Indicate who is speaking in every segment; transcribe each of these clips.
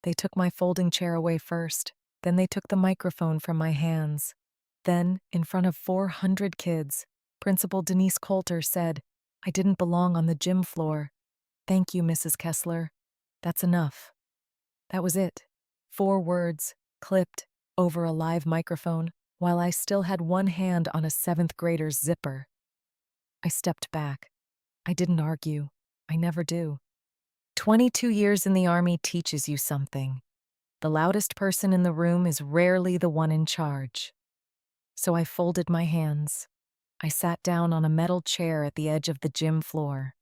Speaker 1: They took my folding chair away first, then they took the microphone from my hands. Then, in front of 400 kids, Principal Denise Coulter said, "I didn't belong on the gym floor. Thank you, Mrs. Kessler. That's enough." That was it. 4 words, clipped, over a live microphone, while I still had one hand on a seventh grader's zipper. I stepped back. I didn't argue. I never do. 22 years in the Army teaches you something. The loudest person in the room is rarely the one in charge. So I folded my hands. I sat down on a metal chair at the edge of the gym floor.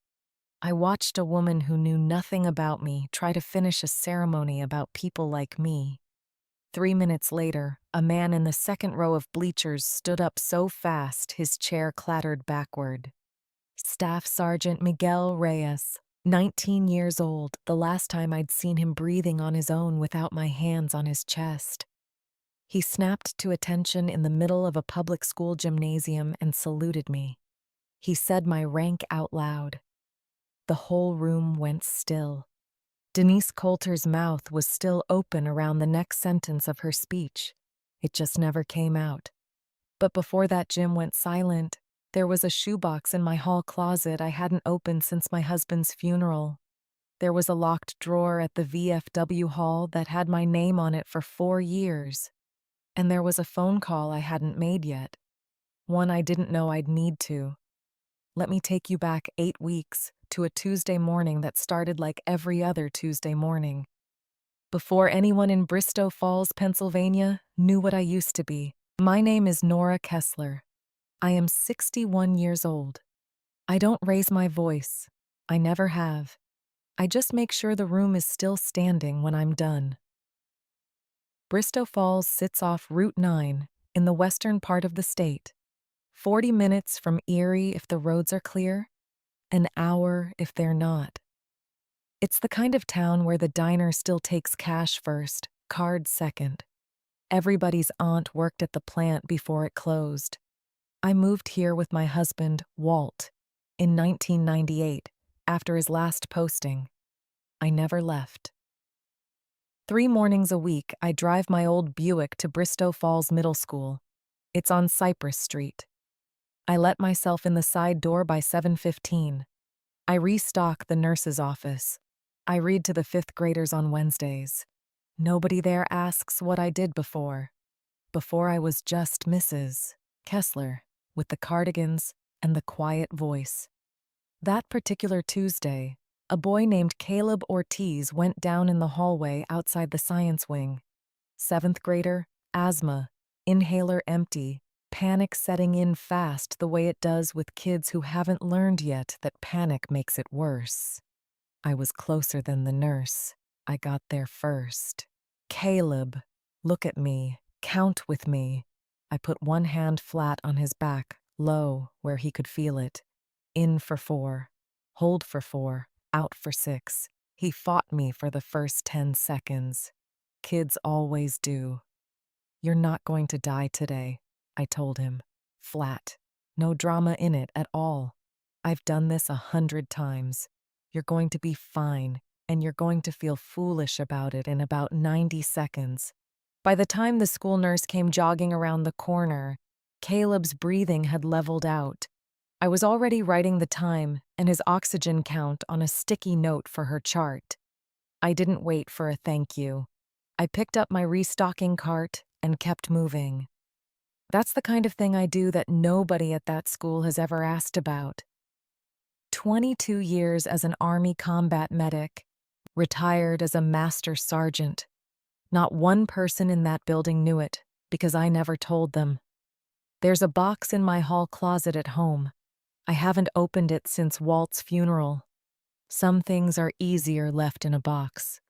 Speaker 1: I watched a woman who knew nothing about me try to finish a ceremony about people like me. 3 minutes later, a man in the second row of bleachers stood up so fast his chair clattered backward. Staff Sergeant Miguel Reyes, 19 years old, the last time I'd seen him breathing on his own without my hands on his chest. He snapped to attention in the middle of a public school gymnasium and saluted me. He said my rank out loud. The whole room went still. Denise Coulter's mouth was still open around the next sentence of her speech. It just never came out. But before that gym went silent, there was a shoebox in my hall closet I hadn't opened since my husband's funeral. There was a locked drawer at the VFW hall that had my name on it for 4 years. And there was a phone call I hadn't made yet. One I didn't know I'd need to. Let me take you back 8 weeks to a Tuesday morning that started like every other Tuesday morning. Before anyone in Bristow Falls, Pennsylvania, knew what I used to be. My name is Nora Kessler. I am 61 years old. I don't raise my voice. I never have. I just make sure the room is still standing when I'm done. Bristow Falls sits off Route 9 in the western part of the state. 40 minutes from Erie if the roads are clear, an hour if they're not. It's the kind of town where the diner still takes cash first, card second. Everybody's aunt worked at the plant before it closed. I moved here with my husband, Walt, in 1998, after his last posting. I never left. 3 mornings a week, I drive my old Buick to Bristow Falls Middle School. It's on Cypress Street. I let myself in the side door by 7:15. I restock the nurse's office. I read to the 5th graders on Wednesdays. Nobody there asks what I did before. Before I was just Mrs. Kessler, with the cardigans and the quiet voice. That particular Tuesday, a boy named Caleb Ortiz went down in the hallway outside the science wing. 7th grader, asthma, inhaler empty, panic setting in fast the way it does with kids who haven't learned yet that panic makes it worse. I was closer than the nurse. I got there first. "Caleb, look at me. Count with me." I put one hand flat on his back, low, where he could feel it. In for 4. Hold for 4. Out for 6. He fought me for the first 10 seconds. Kids always do. "You're not going to die today," I told him. Flat. No drama in it at all. "I've done this 100 times. You're going to be fine, and you're going to feel foolish about it in about 90 seconds. By the time the school nurse came jogging around the corner, Caleb's breathing had leveled out. I was already writing the time and his oxygen count on a sticky note for her chart. I didn't wait for a thank you. I picked up my restocking cart and kept moving. That's the kind of thing I do that nobody at that school has ever asked about. 22 years as an Army combat medic, retired as a master sergeant. Not one person in that building knew it, because I never told them. There's a box in my hall closet at home. I haven't opened it since Walt's funeral. Some things are easier left in a box.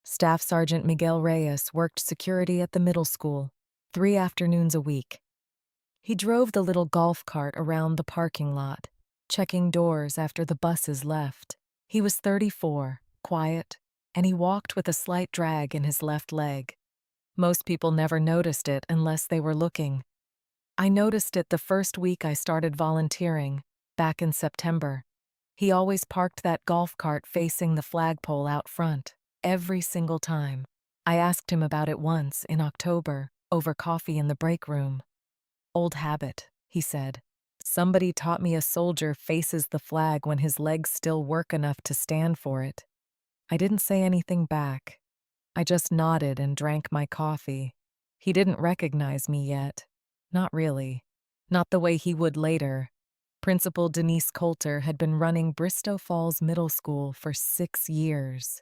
Speaker 1: Staff Sergeant Miguel Reyes worked security at the middle school, 3 afternoons a week. He drove the little golf cart around the parking lot, checking doors after the buses left. He was 34, quiet, and he walked with a slight drag in his left leg. Most people never noticed it unless they were looking. I noticed it the first week I started volunteering, back in September. He always parked that golf cart facing the flagpole out front, every single time. I asked him about it once in October, over coffee in the break room. Old habit, he said. Somebody taught me a soldier faces the flag when his legs still work enough to stand for it. I didn't say anything back. I just nodded and drank my coffee. He didn't recognize me yet. Not really. Not the way he would later. Principal Denise Coulter had been running Bristow Falls Middle School for 6 years.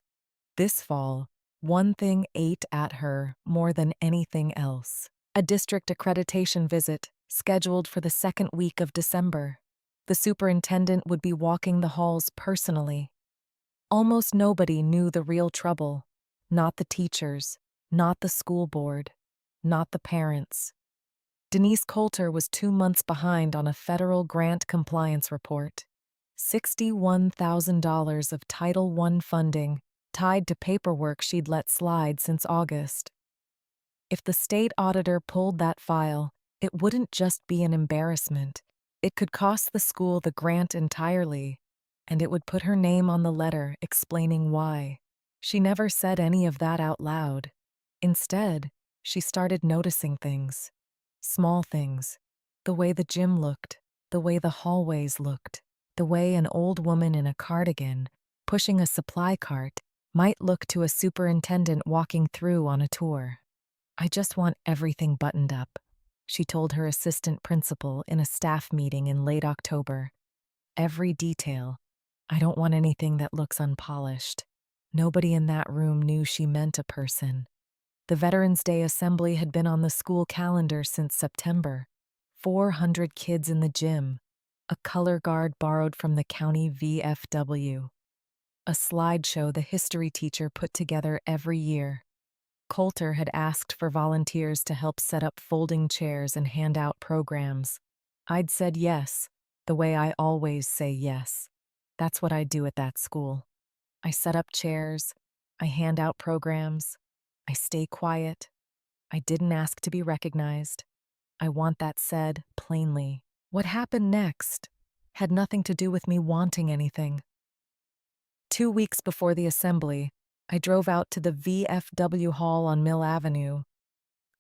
Speaker 1: This fall, one thing ate at her more than anything else. A district accreditation visit, scheduled for the second week of December. The superintendent would be walking the halls personally. Almost nobody knew the real trouble. Not the teachers, not the school board, not the parents. Denise Coulter was 2 months behind on a federal grant compliance report. $61,000 of Title I funding, tied to paperwork she'd let slide since August. If the state auditor pulled that file, it wouldn't just be an embarrassment. It could cost the school the grant entirely, and it would put her name on the letter explaining why. She never said any of that out loud. Instead, she started noticing things. Small things. The way the gym looked, the way the hallways looked, the way an old woman in a cardigan, pushing a supply cart, might look to a superintendent walking through on a tour. I just want everything buttoned up, she told her assistant principal in a staff meeting in late October. Every detail. I don't want anything that looks unpolished. Nobody in that room knew she meant a person. The Veterans Day Assembly had been on the school calendar since September. 400 kids in the gym. A color guard borrowed from the county VFW. A slideshow the history teacher put together every year. Coulter had asked for volunteers to help set up folding chairs and hand out programs. I'd said yes, the way I always say yes. That's what I do at that school. I set up chairs, I hand out programs, I stay quiet. I didn't ask to be recognized. I want that said plainly. What happened next had nothing to do with me wanting anything. 2 weeks before the assembly, I drove out to the VFW Hall on Mill Avenue.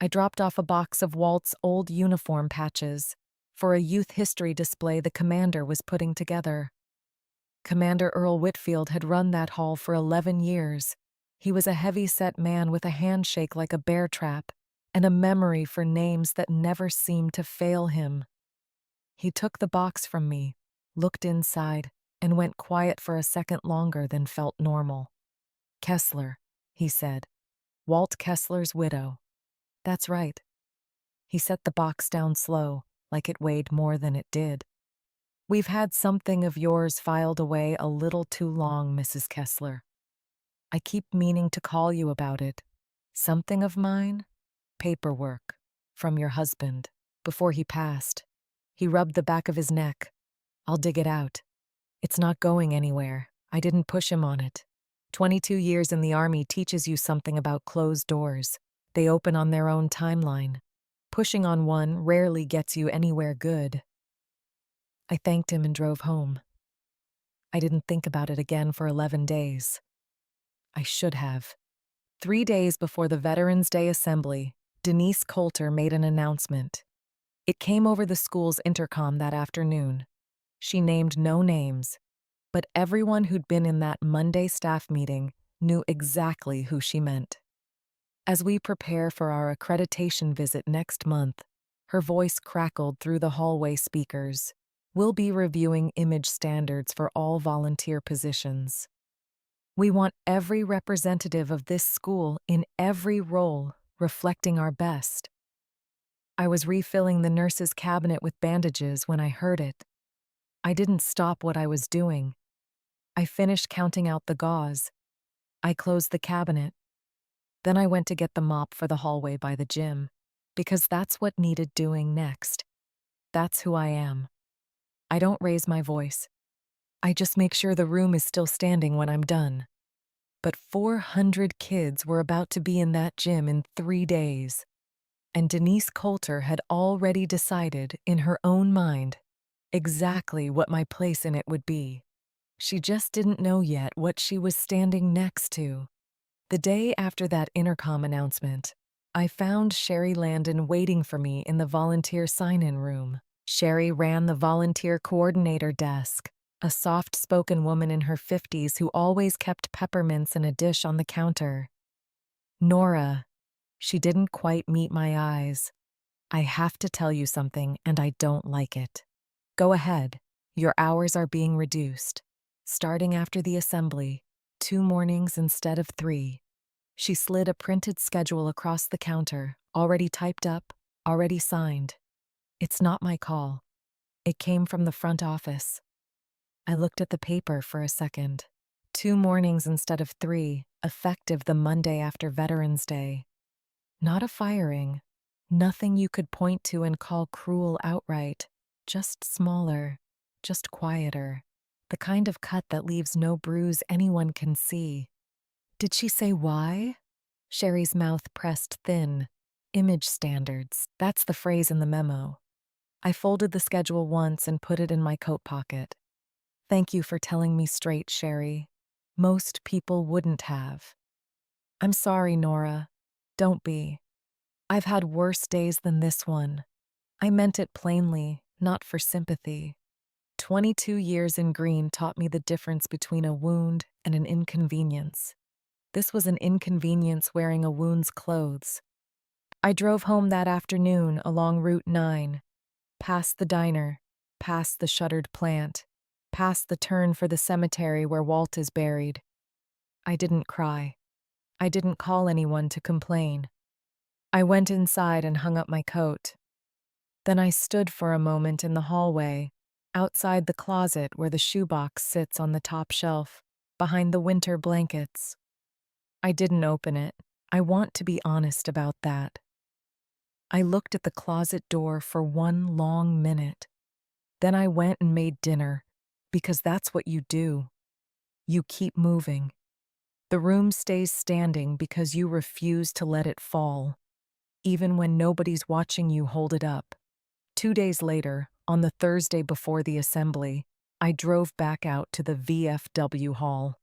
Speaker 1: I dropped off a box of Walt's old uniform patches for a youth history display the commander was putting together. Commander Earl Whitfield had run that hall for 11 years. He was a heavy-set man with a handshake like a bear trap and a memory for names that never seemed to fail him. He took the box from me, looked inside, and went quiet for a second longer than felt normal. Kessler, he said. Walt Kessler's widow. That's right. He set the box down slow, like it weighed more than it did. We've had something of yours filed away a little too long, Mrs. Kessler. I keep meaning to call you about it. Something of mine? Paperwork. From your husband. Before he passed. He rubbed the back of his neck. I'll dig it out. It's not going anywhere. I didn't push him on it. 22 years in the Army teaches you something about closed doors. They open on their own timeline. Pushing on one rarely gets you anywhere good. I thanked him and drove home. I didn't think about it again for 11 days. I should have. 3 days before the Veterans Day Assembly, Denise Coulter made an announcement. It came over the school's intercom that afternoon. She named no names, but everyone who'd been in that Monday staff meeting knew exactly who she meant. As we prepare for our accreditation visit next month, her voice crackled through the hallway speakers. We'll be reviewing image standards for all volunteer positions. We want every representative of this school in every role reflecting our best. I was refilling the nurse's cabinet with bandages when I heard it. I didn't stop what I was doing. I finished counting out the gauze. I closed the cabinet. Then I went to get the mop for the hallway by the gym, because that's what needed doing next. That's who I am. I don't raise my voice. I just make sure the room is still standing when I'm done. But 400 kids were about to be in that gym in 3 days. And Denise Coulter had already decided, in her own mind, exactly what my place in it would be. She just didn't know yet what she was standing next to. The day after that intercom announcement, I found Sherry Landon waiting for me in the volunteer sign-in room. Sherry ran the volunteer coordinator desk, a soft-spoken woman in her 50s who always kept peppermints in a dish on the counter. Nora, she didn't quite meet my eyes. I have to tell you something, and I don't like it. Go ahead. Your hours are being reduced. Starting after the assembly, 2 mornings instead of 3. She slid a printed schedule across the counter, already typed up, already signed. It's not my call. It came from the front office. I looked at the paper for a second. 2 mornings instead of 3, effective the Monday after Veterans Day. Not a firing. Nothing you could point to and call cruel outright. Just smaller. Just quieter. The kind of cut that leaves no bruise anyone can see. Did she say why? Sherry's mouth pressed thin. Image standards. That's the phrase in the memo. I folded the schedule once and put it in my coat pocket. Thank you for telling me straight, Sherry. Most people wouldn't have. I'm sorry, Nora. Don't be. I've had worse days than this one. I meant it plainly, not for sympathy. 22 years in green taught me the difference between a wound and an inconvenience. This was an inconvenience wearing a wound's clothes. I drove home that afternoon along Route 9, past the diner, past the shuttered plant, past the turn for the cemetery where Walt is buried. I didn't cry. I didn't call anyone to complain. I went inside and hung up my coat. Then I stood for a moment in the hallway, outside the closet where the shoebox sits on the top shelf, behind the winter blankets. I didn't open it. I want to be honest about that. I looked at the closet door for one long minute. Then I went and made dinner, because that's what you do. You keep moving. The room stays standing because you refuse to let it fall, even when nobody's watching you hold it up. 2 days later, on the Thursday before the assembly, I drove back out to the VFW hall.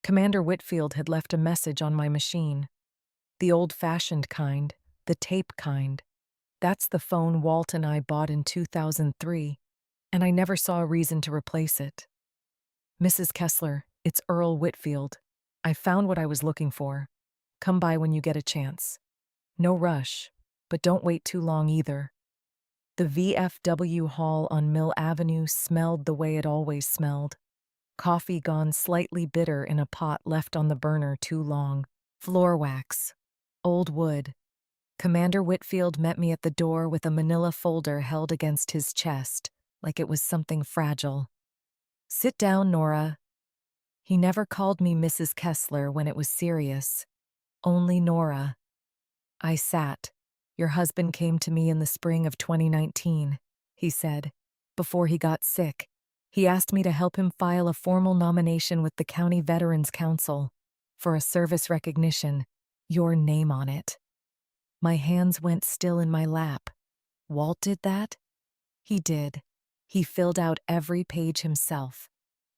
Speaker 1: Commander Whitfield had left a message on my machine. The old-fashioned kind, the tape kind. That's the phone Walt and I bought in 2003, and I never saw a reason to replace it. Mrs. Kessler, it's Earl Whitfield. I found what I was looking for. Come by when you get a chance. No rush, but don't wait too long either. The VFW hall on Mill Avenue smelled the way it always smelled. Coffee gone slightly bitter in a pot left on the burner too long. Floor wax. Old wood. Commander Whitfield met me at the door with a manila folder held against his chest, like it was something fragile. Sit down, Nora. He never called me Mrs. Kessler when it was serious. Only Nora. I sat. Your husband came to me in the spring of 2019, he said, before he got sick. He asked me to help him file a formal nomination with the County Veterans Council for a service recognition, your name on it. My hands went still in my lap. Walt did that? He did. He filled out every page himself.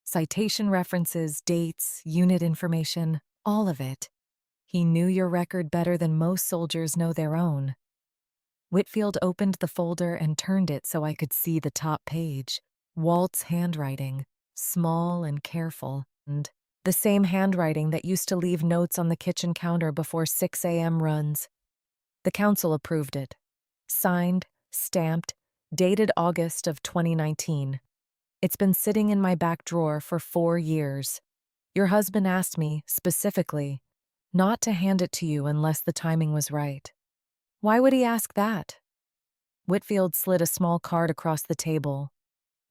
Speaker 1: Citation references, dates, unit information, all of it. He knew your record better than most soldiers know their own. Whitfield opened the folder and turned it so I could see the top page. Walt's handwriting, small and careful, and the same handwriting that used to leave notes on the kitchen counter before 6 a.m. runs. The council approved it. Signed, stamped, dated August of 2019. It's been sitting in my back drawer for 4 years. Your husband asked me, specifically, not to hand it to you unless the timing was right. Why would he ask that? Whitfield slid a small card across the table.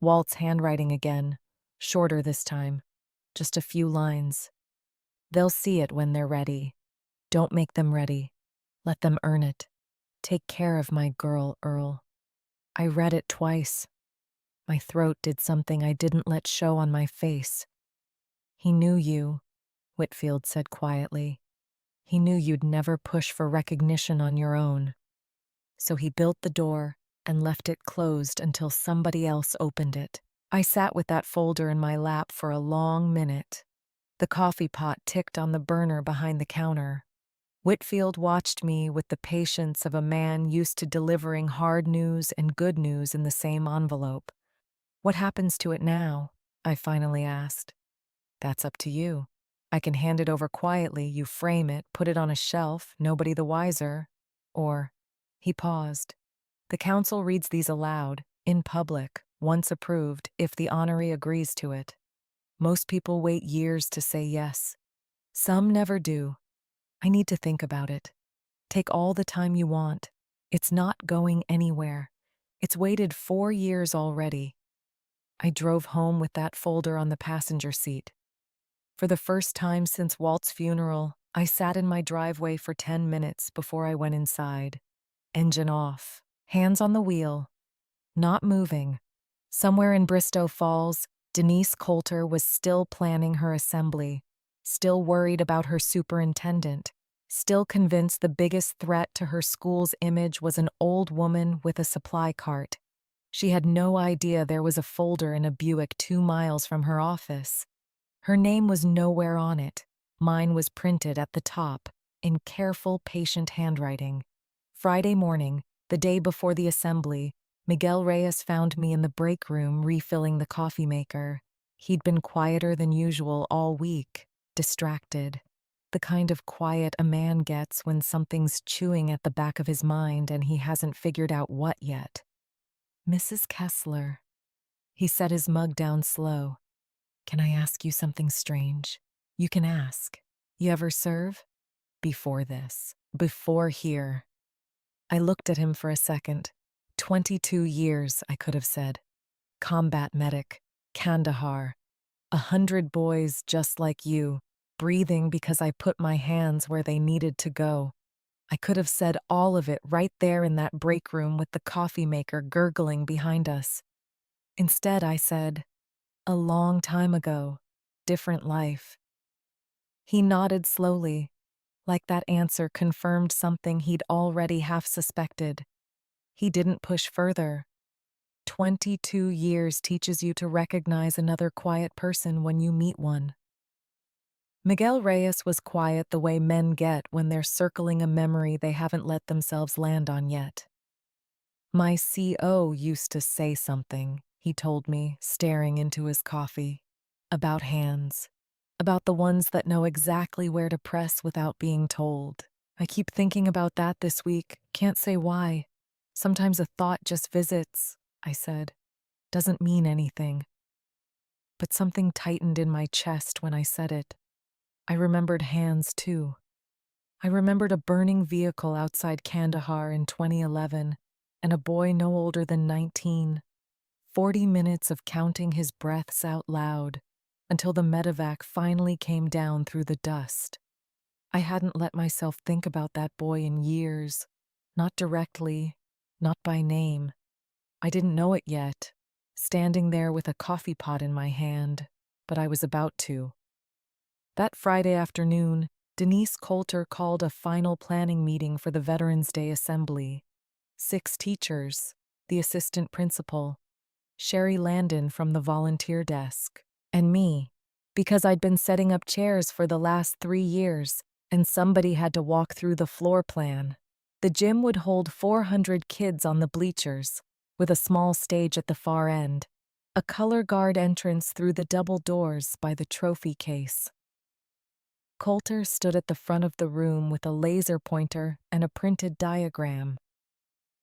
Speaker 1: Walt's handwriting again, shorter this time, just a few lines. They'll see it when they're ready. Don't make them ready. Let them earn it. Take care of my girl, Earl. I read it twice. My throat did something I didn't let show on my face. He knew you, Whitfield said quietly. He knew you'd never push for recognition on your own. So he built the door and left it closed until somebody else opened it. I sat with that folder in my lap for a long minute. The coffee pot ticked on the burner behind the counter. Whitfield watched me with the patience of a man used to delivering hard news and good news in the same envelope. "What happens to it now?" I finally asked. "That's up to you. I can hand it over quietly, you frame it, put it on a shelf, nobody the wiser. Or," he paused, "the council reads these aloud, in public, once approved, if the honoree agrees to it. Most people wait years to say yes. Some never do. I need to think about it. Take all the time you want. It's not going anywhere. It's waited 4 years already." I drove home with that folder on the passenger seat. For the first time since Walt's funeral, I sat in my driveway for 10 minutes before I went inside. Engine off, hands on the wheel, not moving. Somewhere in Bristow Falls, Denise Coulter was still planning her assembly, still worried about her superintendent, still convinced the biggest threat to her school's image was an old woman with a supply cart. She had no idea there was a folder in a Buick 2 miles from her office. Her name was nowhere on it. Mine was printed at the top, in careful, patient handwriting. Friday morning, the day before the assembly, Miguel Reyes found me in the break room refilling the coffee maker. He'd been quieter than usual all week, distracted. The kind of quiet a man gets when something's chewing at the back of his mind and he hasn't figured out what yet. "Mrs. Kessler." He set his mug down slow. "Can I ask you something strange?" "You can ask. You ever serve?" "Before this. Before here." I looked at him for a second. 22 years, I could have said. Combat medic, Kandahar. 100 boys just like you, breathing because I put my hands where they needed to go. I could have said all of it right there in that break room with the coffee maker gurgling behind us. Instead, I said, "A long time ago, different life." He nodded slowly, like that answer confirmed something he'd already half suspected. He didn't push further. 22 years teaches you to recognize another quiet person when you meet one. Miguel Reyes was quiet the way men get when they're circling a memory they haven't let themselves land on yet. "My CO used to say something," he told me, staring into his coffee. "About hands. About the ones that know exactly where to press without being told." I keep thinking about that this week, can't say why. Sometimes a thought just visits, I said. Doesn't mean anything. But something tightened in my chest when I said it. I remembered hands too. I remembered a burning vehicle outside Kandahar in 2011 and a boy no older than 19. 40 minutes of counting his breaths out loud until the medevac finally came down through the dust. I hadn't let myself think about that boy in years, not directly, not by name. I didn't know it yet, standing there with a coffee pot in my hand, but I was about to. That Friday afternoon, Denise Coulter called a final planning meeting for the Veterans Day Assembly. 6 teachers, the assistant principal, Sherry Landon from the volunteer desk, and me, because I'd been setting up chairs for the last 3 years, and somebody had to walk through the floor plan. The gym would hold 400 kids on the bleachers, with a small stage at the far end, a color guard entrance through the double doors by the trophy case. Coulter stood at the front of the room with a laser pointer and a printed diagram.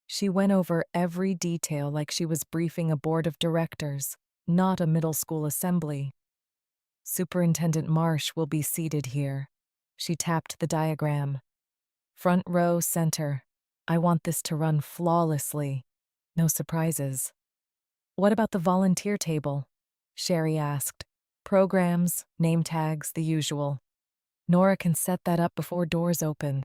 Speaker 1: She went over every detail like she was briefing a board of directors, not a middle school assembly. "Superintendent Marsh will be seated here." She tapped the diagram. "Front row, center. I want this to run flawlessly. No surprises." "What about the volunteer table?" Sherry asked. "Programs, name tags, the usual. Nora can set that up before doors open."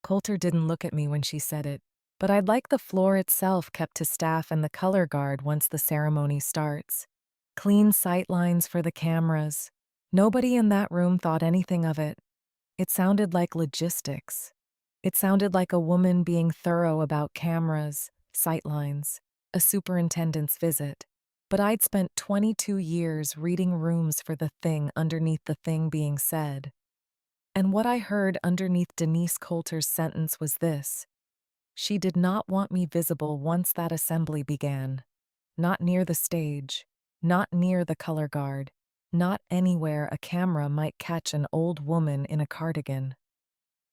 Speaker 1: Coulter didn't look at me when she said it, but I'd like the floor itself kept to staff and the color guard once the ceremony starts. Clean sight lines for the cameras. Nobody in that room thought anything of it. It sounded like logistics. It sounded like a woman being thorough about cameras, sight lines, a superintendent's visit. But I'd spent 22 years reading rooms for the thing underneath the thing being said. And what I heard underneath Denise Coulter's sentence was this: she did not want me visible once that assembly began. Not near the stage, not near the color guard, not anywhere a camera might catch an old woman in a cardigan.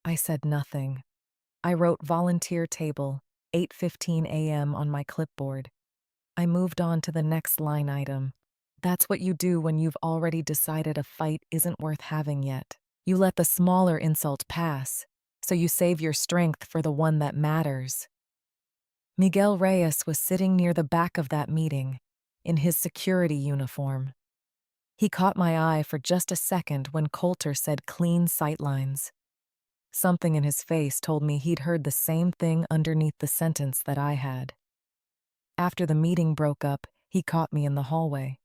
Speaker 1: I said nothing. I wrote volunteer table, 8:15 a.m. on my clipboard. I moved on to the next line item. That's what you do when you've already decided a fight isn't worth having yet. You let the smaller insult pass, so you save your strength for the one that matters. Miguel Reyes was sitting near the back of that meeting, in his security uniform. He caught my eye for just a second when Coulter said clean sightlines. Something in his face told me he'd heard the same thing underneath the sentence that I had. After the meeting broke up, he caught me in the hallway.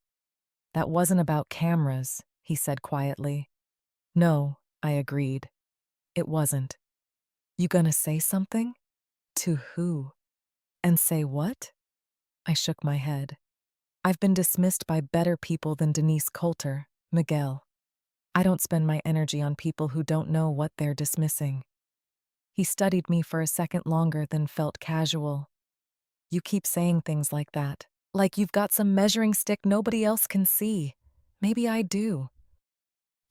Speaker 1: "That wasn't about cameras," he said quietly. "No," I agreed. "It wasn't." "You gonna say something?" "To who? And say what?" I shook my head. "I've been dismissed by better people than Denise Coulter, Miguel. I don't spend my energy on people who don't know what they're dismissing." He studied me for a second longer than felt casual. "You keep saying things like that, like you've got some measuring stick nobody else can see. Maybe I do."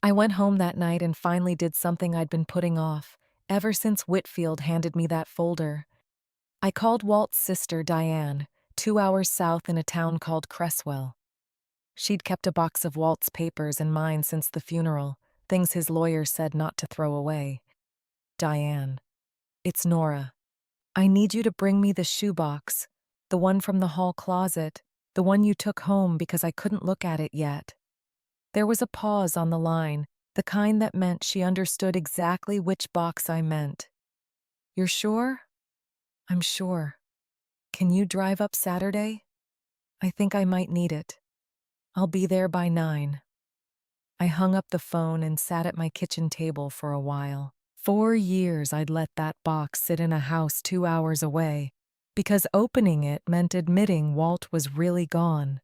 Speaker 1: I went home that night and finally did something I'd been putting off, ever since Whitfield handed me that folder. I called Walt's sister, Diane, 2 hours south in a town called Cresswell. She'd kept a box of Walt's papers and mine since the funeral, things his lawyer said not to throw away. "Diane, it's Nora. I need you to bring me the shoebox, the one from the hall closet, the one you took home because I couldn't look at it yet." There was a pause on the line, the kind that meant she understood exactly which box I meant. "You're sure?" "I'm sure. Can you drive up Saturday? I think I might need it. I'll be there by 9. I hung up the phone and sat at my kitchen table for a while. 4 years I'd let that box sit in a house 2 hours away, because opening it meant admitting Walt was really gone.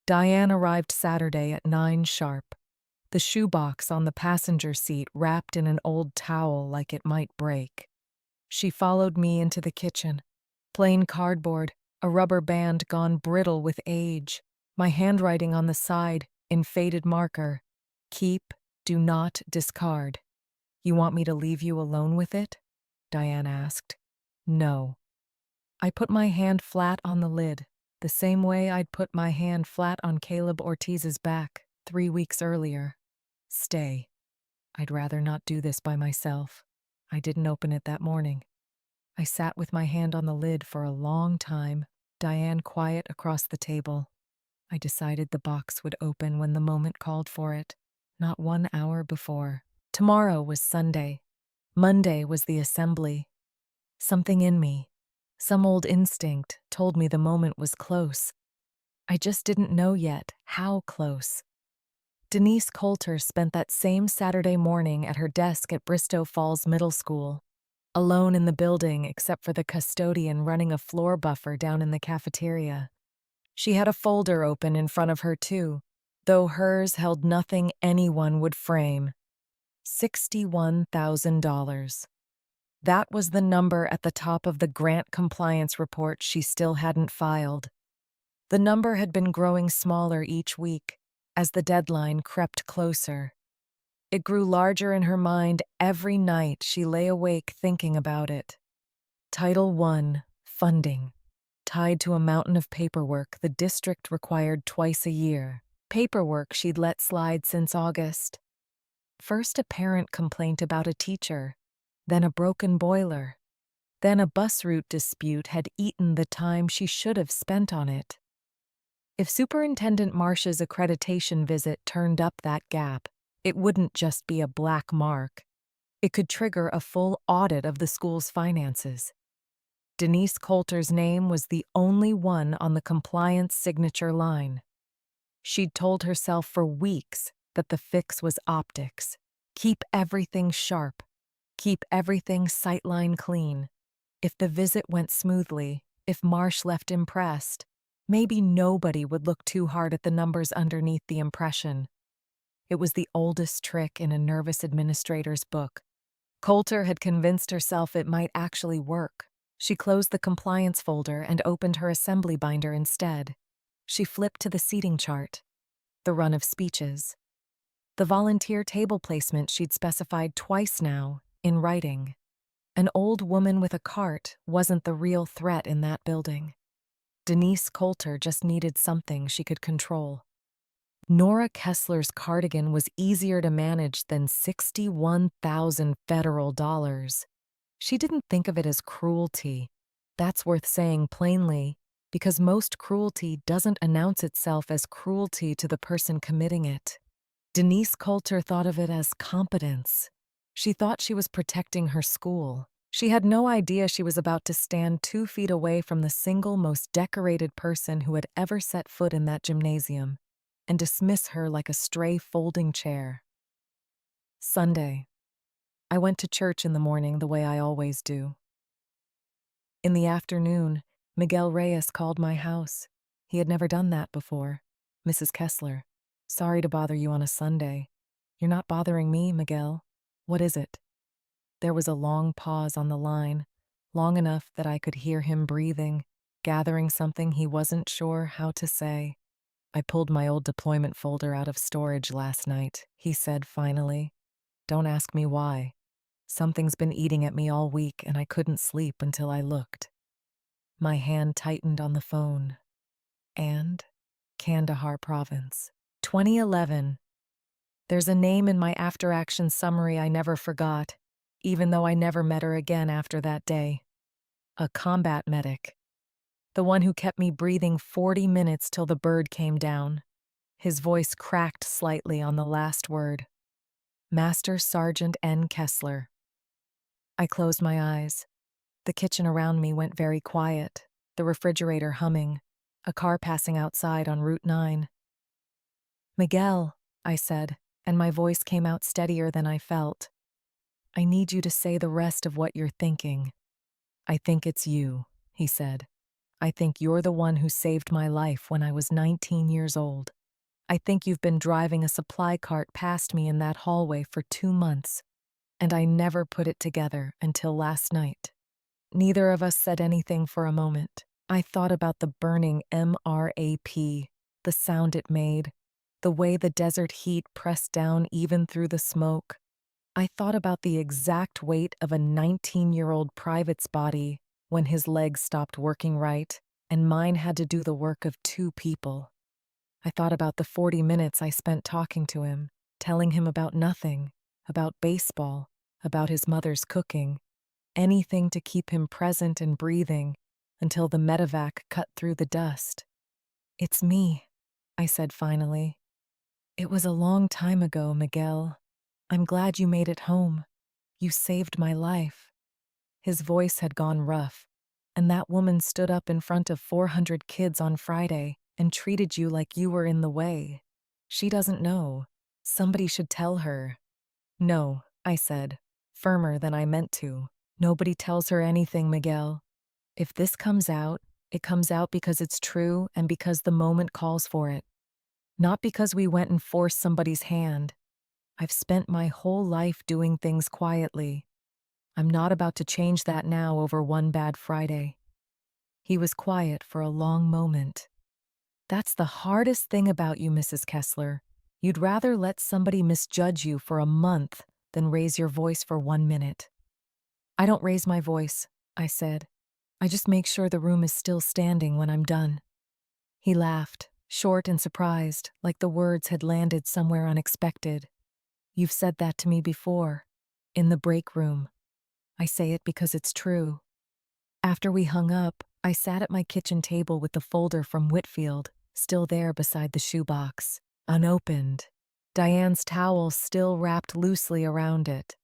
Speaker 1: Diane arrived Saturday at 9 sharp. The shoebox on the passenger seat wrapped in an old towel like it might break. She followed me into the kitchen. Plain cardboard, a rubber band gone brittle with age, my handwriting on the side in faded marker. "Keep, do not discard." "You want me to leave you alone with it?" Diane asked. "No." I put my hand flat on the lid, the same way I'd put my hand flat on Caleb Ortiz's back 3 weeks earlier. "Stay. I'd rather not do this by myself." I didn't open it that morning. I sat with my hand on the lid for a long time, Diane quiet across the table. I decided the box would open when the moment called for it, not 1 hour before. Tomorrow was Sunday. Monday was the assembly. Something in me, some old instinct, told me the moment was close. I just didn't know yet how close. Denise Coulter spent that same Saturday morning at her desk at Bristow Falls Middle School, alone in the building except for the custodian running a floor buffer down in the cafeteria. She had a folder open in front of her too, though hers held nothing anyone would frame. $61,000. That was the number at the top of the grant compliance report she still hadn't filed. The number had been growing smaller each week as the deadline crept closer. It grew larger in her mind every night she lay awake thinking about it. Title I, funding, tied to a mountain of paperwork the district required twice a year. Paperwork she'd let slide since August. First a parent complaint about a teacher, then a broken boiler, then a bus route dispute had eaten the time she should have spent on it. If Superintendent Marsh's accreditation visit turned up that gap, it wouldn't just be a black mark. It could trigger a full audit of the school's finances. Denise Coulter's name was the only one on the compliance signature line. She'd told herself for weeks that the fix was optics. Keep everything sharp. Keep everything sightline clean. If the visit went smoothly, if Marsh left impressed, Maybe nobody would look too hard at the numbers underneath the impression. It was the oldest trick in a nervous administrator's book. Coulter had convinced herself it might actually work. She closed the compliance folder and opened her assembly binder instead. She flipped to the seating chart, the run of speeches, the volunteer table placement she'd specified twice now, in writing. An old woman with a cart wasn't the real threat in that building. Denise Coulter just needed something she could control. Nora Kessler's cardigan was easier to manage than 61,000 federal dollars. She didn't think of it as cruelty. That's worth saying plainly, because most cruelty doesn't announce itself as cruelty to the person committing it. Denise Coulter thought of it as competence. She thought she was protecting her school. She had no idea she was about to stand 2 feet away from the single most decorated person who had ever set foot in that gymnasium, and dismiss her like a stray folding chair. Sunday. I went to church in the morning the way I always do. In the afternoon, Miguel Reyes called my house. He had never done that before. Mrs. Kessler, sorry to bother you on a Sunday. You're not bothering me, Miguel. What is it? There was a long pause on the line, long enough that I could hear him breathing, gathering something he wasn't sure how to say. I pulled my old deployment folder out of storage last night, he said finally. Don't ask me why. Something's been eating at me all week and I couldn't sleep until I looked. My hand tightened on the phone. And Kandahar Province. 2011. There's a name in my after-action summary I never forgot, even though I never met her again after that day. A combat medic. The one who kept me breathing 40 minutes till the bird came down. His voice cracked slightly on the last word. Master Sergeant N. Kessler. I closed my eyes. The kitchen around me went very quiet, the refrigerator humming, a car passing outside on Route 9. Miguel, I said, and my voice came out steadier than I felt. I need you to say the rest of what you're thinking. I think it's you, he said. I think you're the one who saved my life when I was 19 years old. I think you've been driving a supply cart past me in that hallway for 2 months, and I never put it together until last night. Neither of us said anything for a moment. I thought about the burning MRAP, the sound it made, the way the desert heat pressed down even through the smoke. I thought about the exact weight of a 19-year-old private's body when his legs stopped working right, and mine had to do the work of 2 people. I thought about the 40 minutes I spent talking to him, telling him about nothing, about baseball, about his mother's cooking, anything to keep him present and breathing until the medevac cut through the dust. It's me, I said finally. It was a long time ago, Miguel. I'm glad you made it home. You saved my life. His voice had gone rough, and that woman stood up in front of 400 kids on Friday and treated you like you were in the way. She doesn't know. Somebody should tell her. No, I said, firmer than I meant to. Nobody tells her anything, Miguel. If this comes out, it comes out because it's true and because the moment calls for it. Not because we went and forced somebody's hand. I've spent my whole life doing things quietly. I'm not about to change that now over one bad Friday. He was quiet for a long moment. That's the hardest thing about you, Mrs. Kessler. You'd rather let somebody misjudge you for a month than raise your voice for 1 minute. I don't raise my voice, I said. I just make sure the room is still standing when I'm done. He laughed, short and surprised, like the words had landed somewhere unexpected. You've said that to me before, in the break room. I say it because it's true. After we hung up, I sat at my kitchen table with the folder from Whitfield, still there beside the shoebox, unopened. Diane's towel still wrapped loosely around it.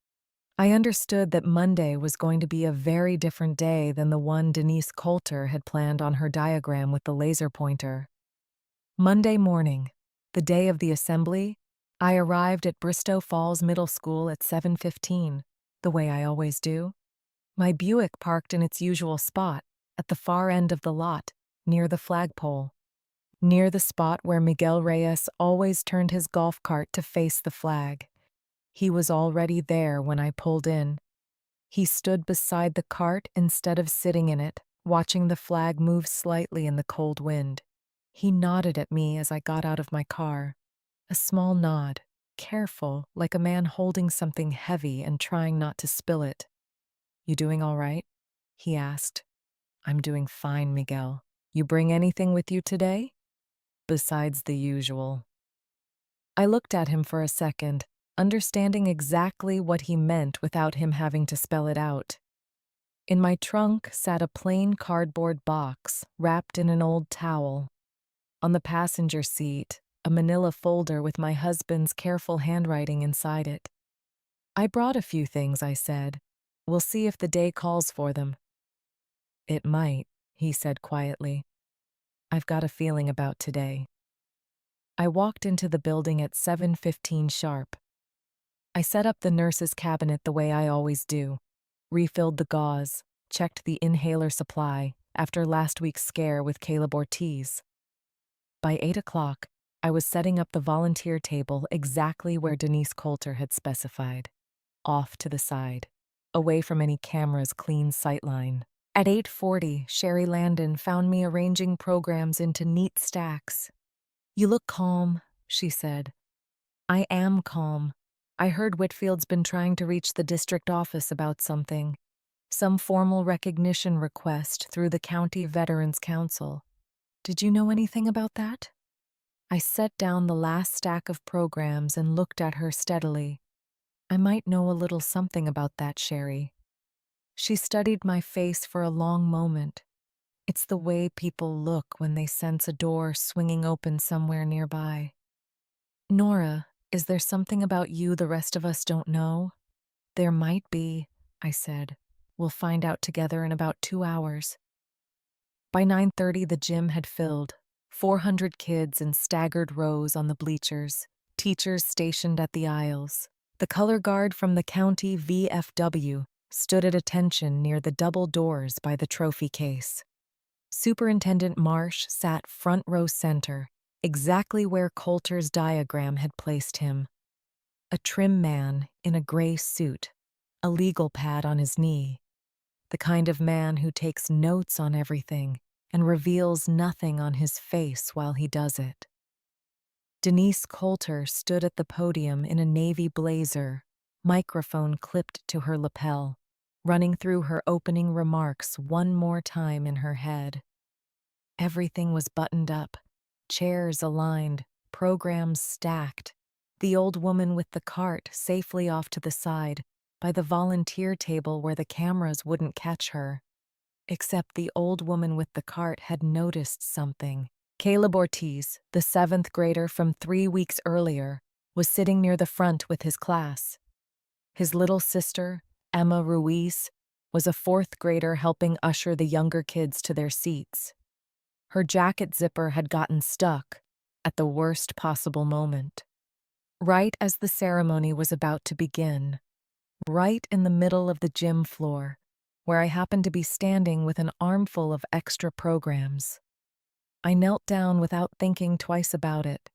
Speaker 1: I understood that Monday was going to be a very different day than the one Denise Coulter had planned on her diagram with the laser pointer. Monday morning, the day of the assembly, I arrived at Bristow Falls Middle School at 7:15, the way I always do. My Buick parked in its usual spot, at the far end of the lot, near the flagpole, near the spot where Miguel Reyes always turned his golf cart to face the flag. He was already there when I pulled in. He stood beside the cart instead of sitting in it, watching the flag move slightly in the cold wind. He nodded at me as I got out of my car. A small nod, careful, like a man holding something heavy and trying not to spill it. "You doing all right?" he asked. "I'm doing fine, Miguel. You bring anything with you today?" "Besides the usual." I looked at him for a second, understanding exactly what he meant without him having to spell it out. In my trunk sat a plain cardboard box wrapped in an old towel. On the passenger seat, a manila folder with my husband's careful handwriting inside it. "I brought a few things," I said. "We'll see if the day calls for them." "It might," he said quietly. "I've got a feeling about today." I walked into the building at 7:15 sharp. I set up the nurse's cabinet the way I always do, refilled the gauze, checked the inhaler supply after last week's scare with Caleb Ortiz. By 8 o'clock, I was setting up the volunteer table exactly where Denise Coulter had specified, off to the side, away from any camera's clean sightline. At 8:40, Sherry Landon found me arranging programs into neat stacks. "You look calm," she said. "I am calm. I heard Whitfield's been trying to reach the district office about something, some formal recognition request through the County Veterans Council. Did you know anything about that?" I set down the last stack of programs and looked at her steadily. "I might know a little something about that, Sherry." She studied my face for a long moment. It's the way people look when they sense a door swinging open somewhere nearby. "Nora, is there something about you the rest of us don't know?" "There might be," I said. "We'll find out together in about 2 hours." By 9:30, the gym had filled. 400 kids in staggered rows on the bleachers, teachers stationed at the aisles. The color guard from the county VFW stood at attention near the double doors by the trophy case. Superintendent Marsh sat front row center, exactly where Coulter's diagram had placed him. A trim man in a gray suit, a legal pad on his knee. The kind of man who takes notes on everything and reveals nothing on his face while he does it. Denise Coulter stood at the podium in a navy blazer, microphone clipped to her lapel, running through her opening remarks one more time in her head. Everything was buttoned up, chairs aligned, programs stacked, the old woman with the cart safely off to the side, by the volunteer table where the cameras wouldn't catch her. Except the old woman with the cart had noticed something. Caleb Ortiz, the 7th grader from 3 weeks earlier, was sitting near the front with his class. His little sister, Emma Ruiz, was a 4th grader helping usher the younger kids to their seats. Her jacket zipper had gotten stuck at the worst possible moment. Right as the ceremony was about to begin, right in the middle of the gym floor, where I happened to be standing with an armful of extra programs. I knelt down without thinking twice about it.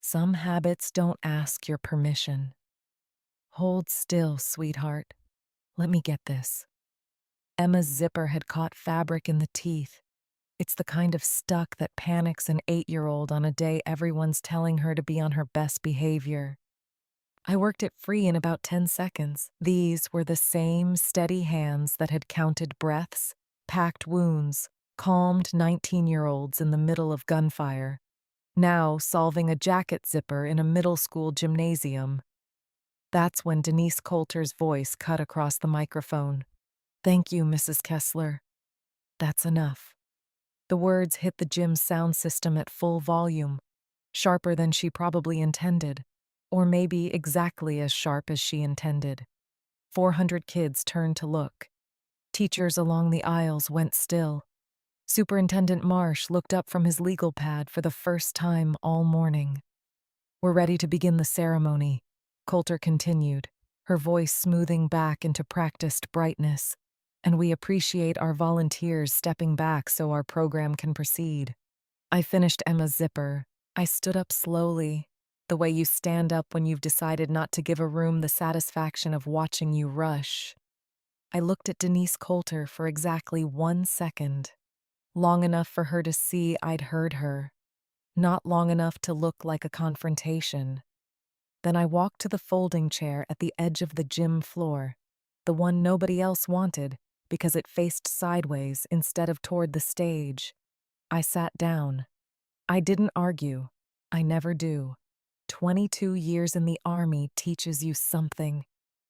Speaker 1: Some habits don't ask your permission. "Hold still, sweetheart. Let me get this." Emma's zipper had caught fabric in the teeth. It's the kind of stuck that panics an 8-year-old on a day everyone's telling her to be on her best behavior. I worked it free in about 10 seconds. These were the same steady hands that had counted breaths, packed wounds, calmed 19-year-olds in the middle of gunfire, now solving a jacket zipper in a middle school gymnasium. That's when Denise Coulter's voice cut across the microphone. "Thank you, Mrs. Kessler. That's enough." The words hit the gym's sound system at full volume, sharper than she probably intended, or maybe exactly as sharp as she intended. 400 kids turned to look. Teachers along the aisles went still. Superintendent Marsh looked up from his legal pad for the first time all morning. "We're ready to begin the ceremony," Coulter continued, her voice smoothing back into practiced brightness. and we appreciate our volunteers stepping back so our program can proceed. I finished Emma's zipper. I stood up slowly, the way you stand up when you've decided not to give a room the satisfaction of watching you rush. I looked at Denise Coulter for exactly 1 second, long enough for her to see I'd heard her, not long enough to look like a confrontation. Then I walked to the folding chair at the edge of the gym floor, the one nobody else wanted because it faced sideways instead of toward the stage. I sat down. I didn't argue. I never do. 22 years in the army teaches you something.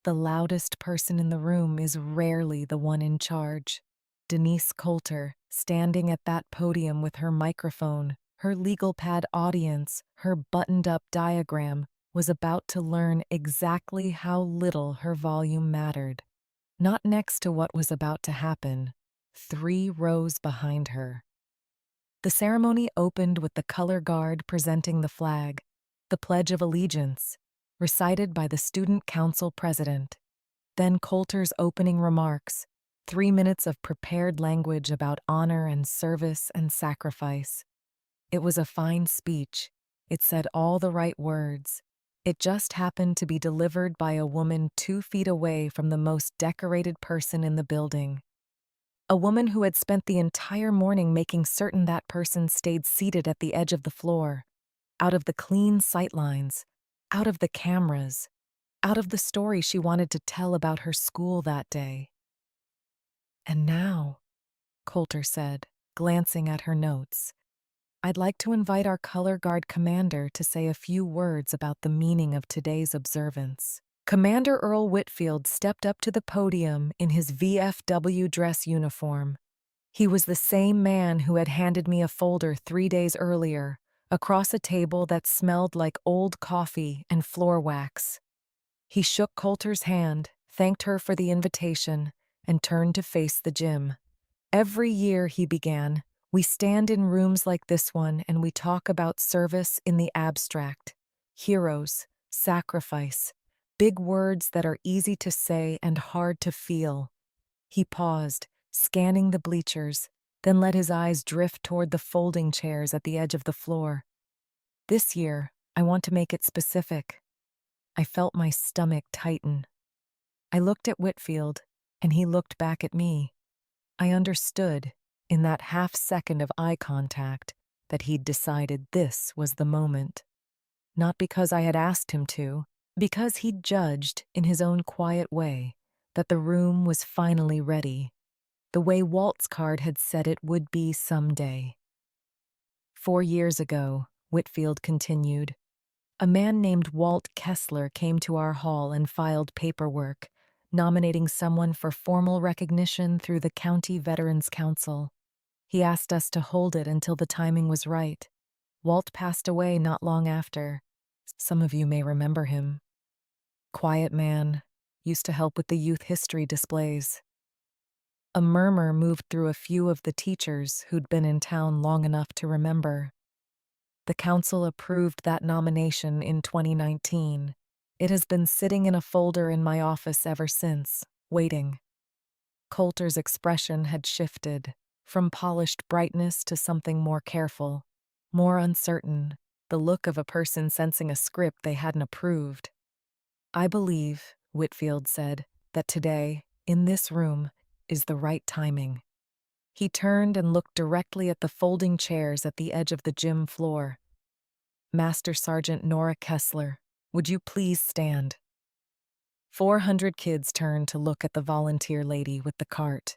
Speaker 1: The loudest person in the room is rarely the one in charge. Denise Coulter, standing at that podium with her microphone, her legal pad audience, her buttoned-up diagram, was about to learn exactly how little her volume mattered. Not next to what was about to happen, 3 rows behind her. The ceremony opened with the color guard presenting the flag, the Pledge of Allegiance, recited by the Student Council president. Then Coulter's opening remarks, 3 minutes of prepared language about honor and service and sacrifice. It was a fine speech. It said all the right words. It just happened to be delivered by a woman 2 feet away from the most decorated person in the building. A woman who had spent the entire morning making certain that person stayed seated at the edge of the floor, out of the clean sightlines, out of the cameras, out of the story she wanted to tell about her school that day. And now, Coulter said, glancing at her notes, I'd like to invite our color guard commander to say a few words about the meaning of today's observance. Commander Earl Whitfield stepped up to the podium in his VFW dress uniform. He was the same man who had handed me a folder 3 days earlier, across a table that smelled like old coffee and floor wax. He shook Coulter's hand, thanked her for the invitation, and turned to face the gym. Every year, he began, we stand in rooms like this one and we talk about service in the abstract. Heroes, sacrifice, big words that are easy to say and hard to feel. He paused, scanning the bleachers, then let his eyes drift toward the folding chairs at the edge of the floor. This year, I want to make it specific. I felt my stomach tighten. I looked at Whitfield, and he looked back at me. I understood, in that half-second of eye contact, that he'd decided this was the moment. Not because I had asked him to, because he'd judged, in his own quiet way, that the room was finally ready, the way Walt's card had said it would be someday. 4 years ago, Whitfield continued, a man named Walt Kessler came to our hall and filed paperwork, nominating someone for formal recognition through the County Veterans Council. He asked us to hold it until the timing was right. Walt passed away not long after. Some of you may remember him. Quiet man, used to help with the youth history displays. A murmur moved through a few of the teachers who'd been in town long enough to remember. The council approved that nomination in 2019. It has been sitting in a folder in my office ever since, waiting. Coulter's expression had shifted, from polished brightness to something more careful, more uncertain, the look of a person sensing a script they hadn't approved. I believe, Whitfield said, that today, in this room, is the right timing. He turned and looked directly at the folding chairs at the edge of the gym floor. Master Sergeant Nora Kessler, would you please stand? 400 kids turned to look at the volunteer lady with the cart.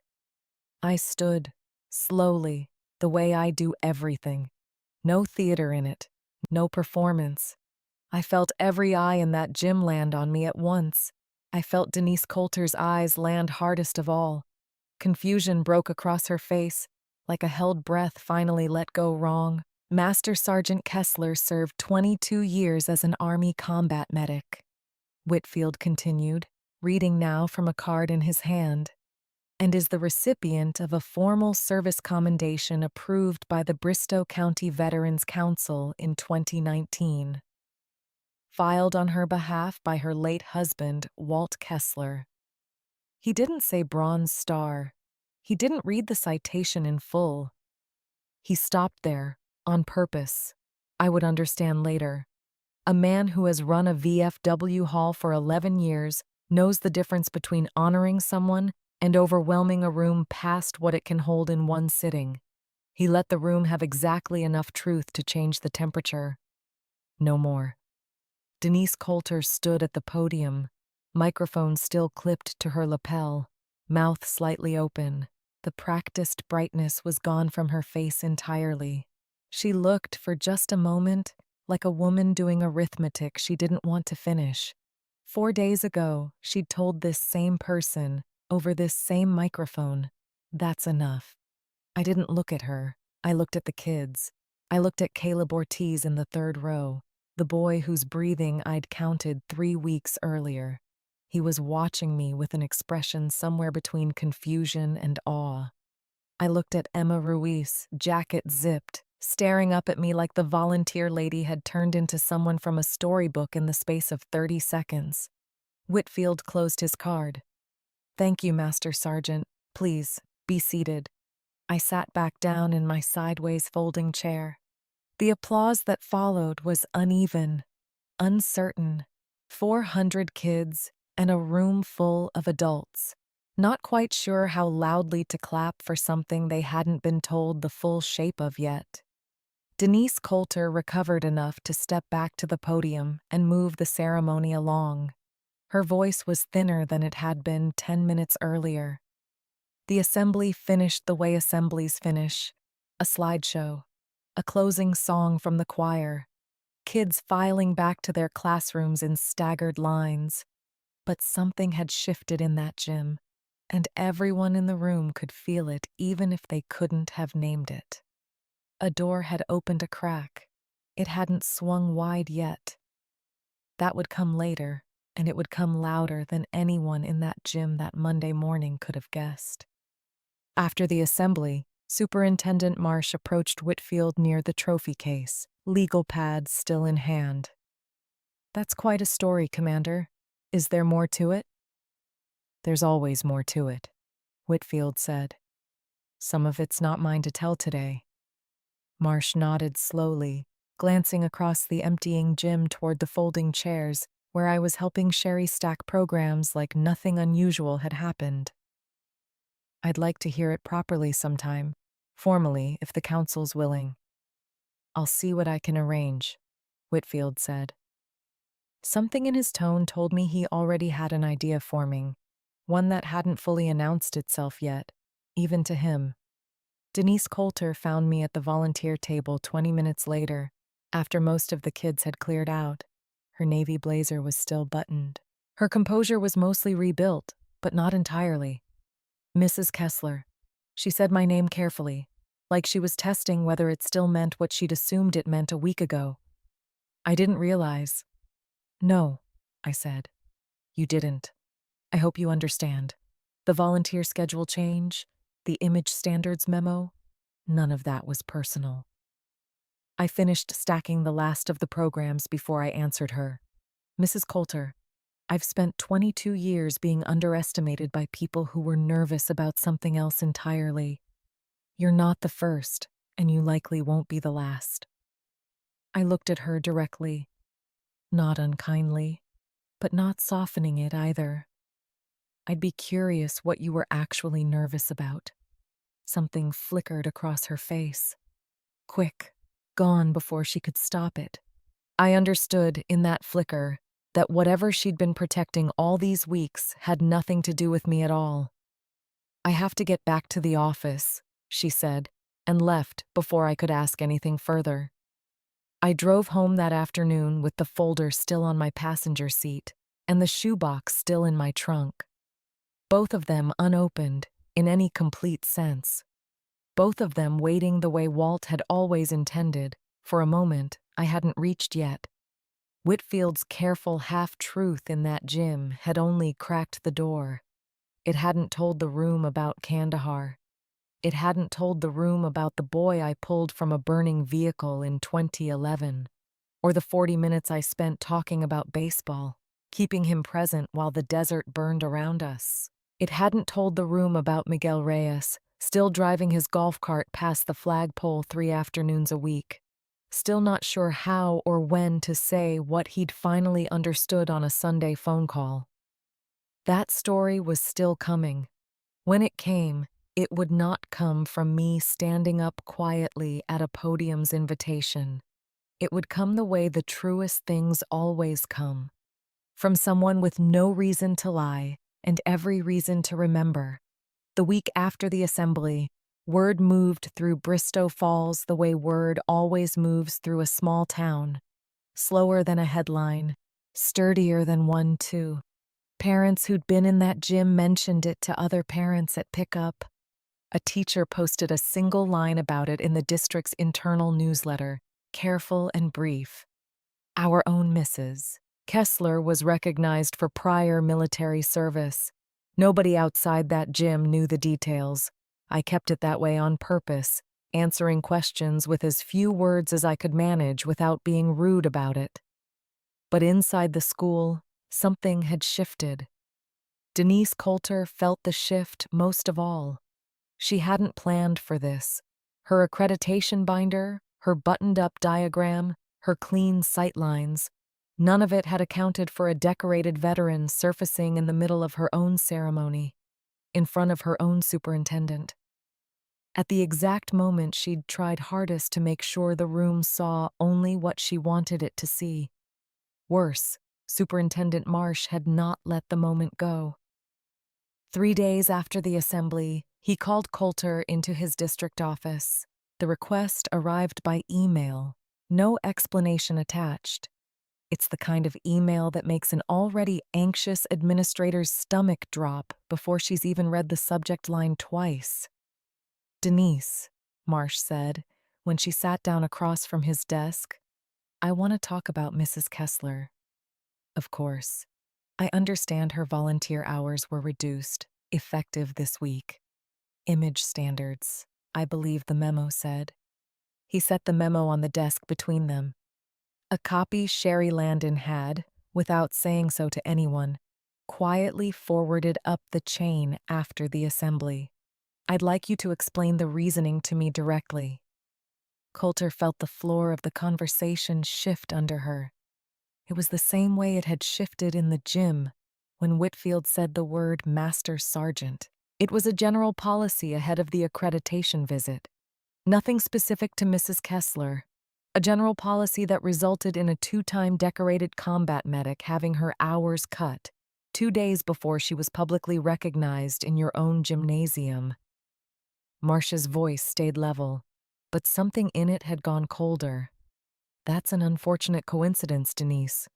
Speaker 1: I stood, slowly, the way I do everything. No theater in it, no performance. I felt every eye in that gym land on me at once. I felt Denise Coulter's eyes land hardest of all. Confusion broke across her face, like a held breath finally let go wrong. Master Sergeant Kessler served 22 years as an Army combat medic. Whitfield continued, reading now from a card in his hand, and is the recipient of a formal service commendation approved by the Bristow County Veterans Council in 2019. Filed on her behalf by her late husband, Walt Kessler. He didn't say Bronze Star. He didn't read the citation in full. He stopped there, on purpose. I would understand later. A man who has run a VFW hall for 11 years knows the difference between honoring someone and overwhelming a room past what it can hold in one sitting. He let the room have exactly enough truth to change the temperature. No more. Denise Coulter stood at the podium, microphone still clipped to her lapel, mouth slightly open. The practiced brightness was gone from her face entirely. She looked, for just a moment, like a woman doing arithmetic she didn't want to finish. 4 days ago, she'd told this same person, over this same microphone, "That's enough." I didn't look at her. I looked at the kids. I looked at Caleb Ortiz in the third row, the boy whose breathing I'd counted 3 weeks earlier. He was watching me with an expression somewhere between confusion and awe. I looked at Emma Ruiz, jacket zipped, staring up at me like the volunteer lady had turned into someone from a storybook in the space of 30 seconds. Whitfield closed his card. "Thank you, Master Sergeant. Please, be seated." I sat back down in my sideways folding chair. The applause that followed was uneven, uncertain. 400 kids and a room full of adults, not quite sure how loudly to clap for something they hadn't been told the full shape of yet. Denise Coulter recovered enough to step back to the podium and move the ceremony along. Her voice was thinner than it had been 10 minutes earlier. The assembly finished the way assemblies finish: a slideshow, a closing song from the choir, kids filing back to their classrooms in staggered lines. But something had shifted in that gym, and everyone in the room could feel it even if they couldn't have named it. A door had opened a crack. It hadn't swung wide yet. That would come later, and it would come louder than anyone in that gym that Monday morning could have guessed. After the assembly, Superintendent Marsh approached Whitfield near the trophy case, legal pads still in hand. "That's quite a story, Commander. Is there more to it?" "There's always more to it," Whitfield said. "Some of it's not mine to tell today." Marsh nodded slowly, glancing across the emptying gym toward the folding chairs, where I was helping Sherry stack programs like nothing unusual had happened. "I'd like to hear it properly sometime, formally, if the council's willing." "I'll see what I can arrange," Whitfield said. Something in his tone told me he already had an idea forming, one that hadn't fully announced itself yet, even to him. Denise Coulter found me at the volunteer table 20 minutes later, after most of the kids had cleared out. Her navy blazer was still buttoned. Her composure was mostly rebuilt, but not entirely. "Mrs. Kessler." She said my name carefully, like she was testing whether it still meant what she'd assumed it meant a week ago. I didn't realize. "No," I said. "You didn't. I hope you understand. The volunteer schedule change, the image standards memo, none of that was personal." I finished stacking the last of the programs before I answered her. "Mrs. Coulter, I've spent 22 years being underestimated by people who were nervous about something else entirely. You're not the first, and you likely won't be the last." I looked at her directly, not unkindly, but not softening it either. "I'd be curious what you were actually nervous about." Something flickered across her face. Quick, gone before she could stop it. I understood, in that flicker, that whatever she'd been protecting all these weeks had nothing to do with me at all. "I have to get back to the office," she said, and left before I could ask anything further. I drove home that afternoon with the folder still on my passenger seat and the shoebox still in my trunk. Both of them unopened, in any complete sense. Both of them waiting the way Walt had always intended, for a moment I hadn't reached yet. Whitfield's careful half-truth in that gym had only cracked the door. It hadn't told the room about Kandahar. It hadn't told the room about the boy I pulled from a burning vehicle in 2011, or the 40 minutes I spent talking about baseball, keeping him present while the desert burned around us. It hadn't told the room about Miguel Reyes, still driving his golf cart past the flagpole 3 afternoons a week. Still not sure how or when to say what he'd finally understood on a Sunday phone call. That story was still coming. When it came, it would not come from me standing up quietly at a podium's invitation. It would come the way the truest things always come. From someone with no reason to lie and every reason to remember. The week after the assembly, word moved through Bristow Falls the way word always moves through a small town. Slower than a headline, sturdier than one, too. Parents who'd been in that gym mentioned it to other parents at pickup. A teacher posted a single line about it in the district's internal newsletter, careful and brief. Our own Mrs. Kessler was recognized for prior military service. Nobody outside that gym knew the details. I kept it that way on purpose, answering questions with as few words as I could manage without being rude about it. But inside the school, something had shifted. Denise Coulter felt the shift most of all. She hadn't planned for this. Her accreditation binder, her buttoned-up diagram, her clean sightlines, none of it had accounted for a decorated veteran surfacing in the middle of her own ceremony, in front of her own superintendent. At the exact moment she'd tried hardest to make sure the room saw only what she wanted it to see. Worse, Superintendent Marsh had not let the moment go. 3 days after the assembly, he called Coulter into his district office. The request arrived by email, no explanation attached. It's the kind of email that makes an already anxious administrator's stomach drop before she's even read the subject line twice. "Denise," Marsh said, when she sat down across from his desk, "I want to talk about Mrs. Kessler. Of course, I understand her volunteer hours were reduced, effective this week. Image standards, I believe the memo said." He set the memo on the desk between them. A copy Sherry Landon had, without saying so to anyone, quietly forwarded up the chain after the assembly. "I'd like you to explain the reasoning to me directly." Coulter felt the floor of the conversation shift under her. It was the same way it had shifted in the gym when Whitfield said the word Master Sergeant. It was a general policy ahead of the accreditation visit. Nothing specific to Mrs. Kessler. A general policy that resulted in a 2-time decorated combat medic having her hours cut, 2 days before she was publicly recognized in your own gymnasium. Marsh's voice stayed level, but something in it had gone colder. "That's an unfortunate coincidence, Denise."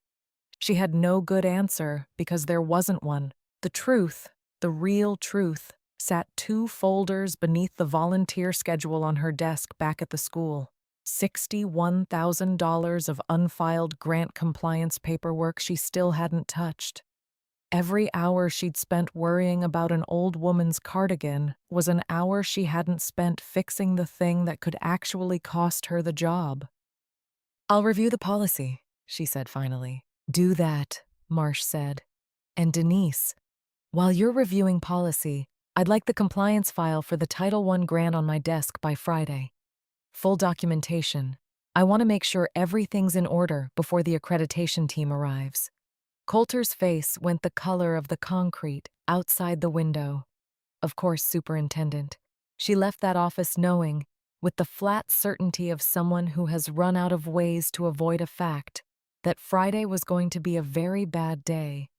Speaker 1: She had no good answer because there wasn't one. The truth, the real truth, sat 2 folders beneath the volunteer schedule on her desk back at the school. $61,000 of unfiled grant compliance paperwork she still hadn't touched. Every hour she'd spent worrying about an old woman's cardigan was an hour she hadn't spent fixing the thing that could actually cost her the job. "I'll review the policy," she said finally. "Do that," Marsh said. "And Denise, while you're reviewing policy, I'd like the compliance file for the Title I grant on my desk by Friday. Full documentation. I want to make sure everything's in order before the accreditation team arrives." Coulter's face went the color of the concrete outside the window. Of course, Superintendent. She left that office knowing, with the flat certainty of someone who has run out of ways to avoid a fact, that Friday was going to be a very bad day.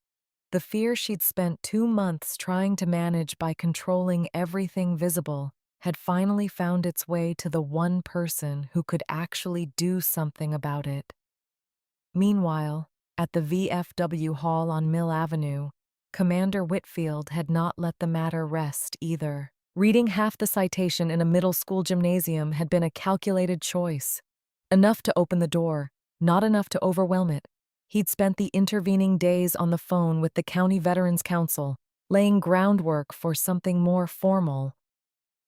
Speaker 1: The fear she'd spent 2 months trying to manage by controlling everything visible had finally found its way to the one person who could actually do something about it. Meanwhile, at the VFW Hall on Mill Avenue, Commander Whitfield had not let the matter rest either. Reading half the citation in a middle school gymnasium had been a calculated choice. Enough to open the door, not enough to overwhelm it. He'd spent the intervening days on the phone with the County Veterans Council, laying groundwork for something more formal.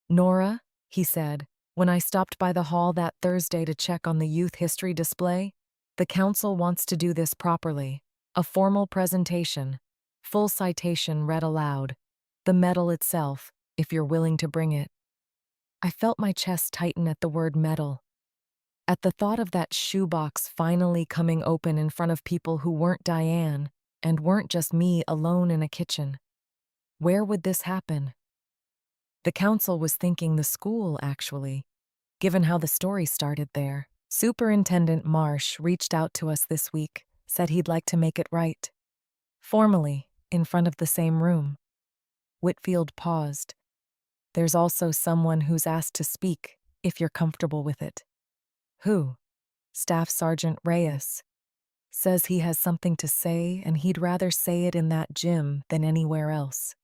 Speaker 1: "Nora," he said, when I stopped by the hall that Thursday to check on the youth history display, "the council wants to do this properly. A formal presentation. Full citation read aloud. The medal itself, if you're willing to bring it. I felt my chest tighten at the word medal. At the thought of that shoebox finally coming open in front of people who weren't Diane and weren't just me alone in a kitchen. Where would this happen? The council was thinking the school, actually, given how the story started there. Superintendent Marsh reached out to us this week, said he'd like to make it right. Formally, in front of the same room. Whitfield paused. There's also someone who's asked to speak, if you're comfortable with it. Who? Staff Sergeant Reyes. Says he has something to say and he'd rather say it in that gym than anywhere else.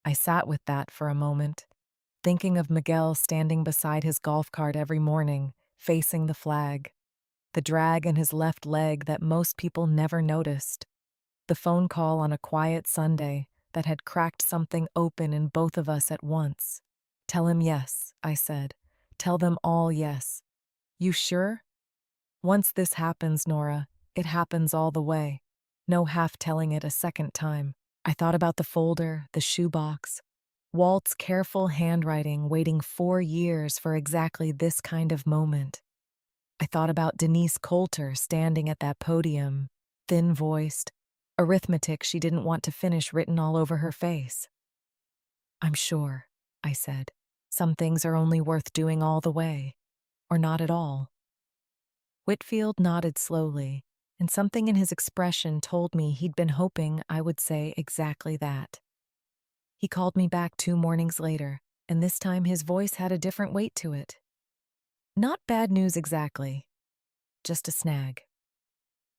Speaker 1: I sat with that for a moment, thinking of Miguel standing beside his golf cart every morning, facing the flag. The drag in his left leg that most people never noticed. The phone call on a quiet Sunday that had cracked something open in both of us at once. Tell him yes, I said. Tell them all yes. You sure? Once this happens, Nora, it happens all the way. No half telling it a second time. I thought about the folder, the shoebox. Walt's careful handwriting waiting 4 years for exactly this kind of moment. I thought about Denise Coulter standing at that podium, thin-voiced, arithmetic she didn't want to finish written all over her face. I'm sure, I said. Some things are only worth doing all the way, or not at all. Whitfield nodded slowly, and something in his expression told me he'd been hoping I would say exactly that. He called me back 2 mornings later, and this time his voice had a different weight to it. Not bad news exactly, just a snag.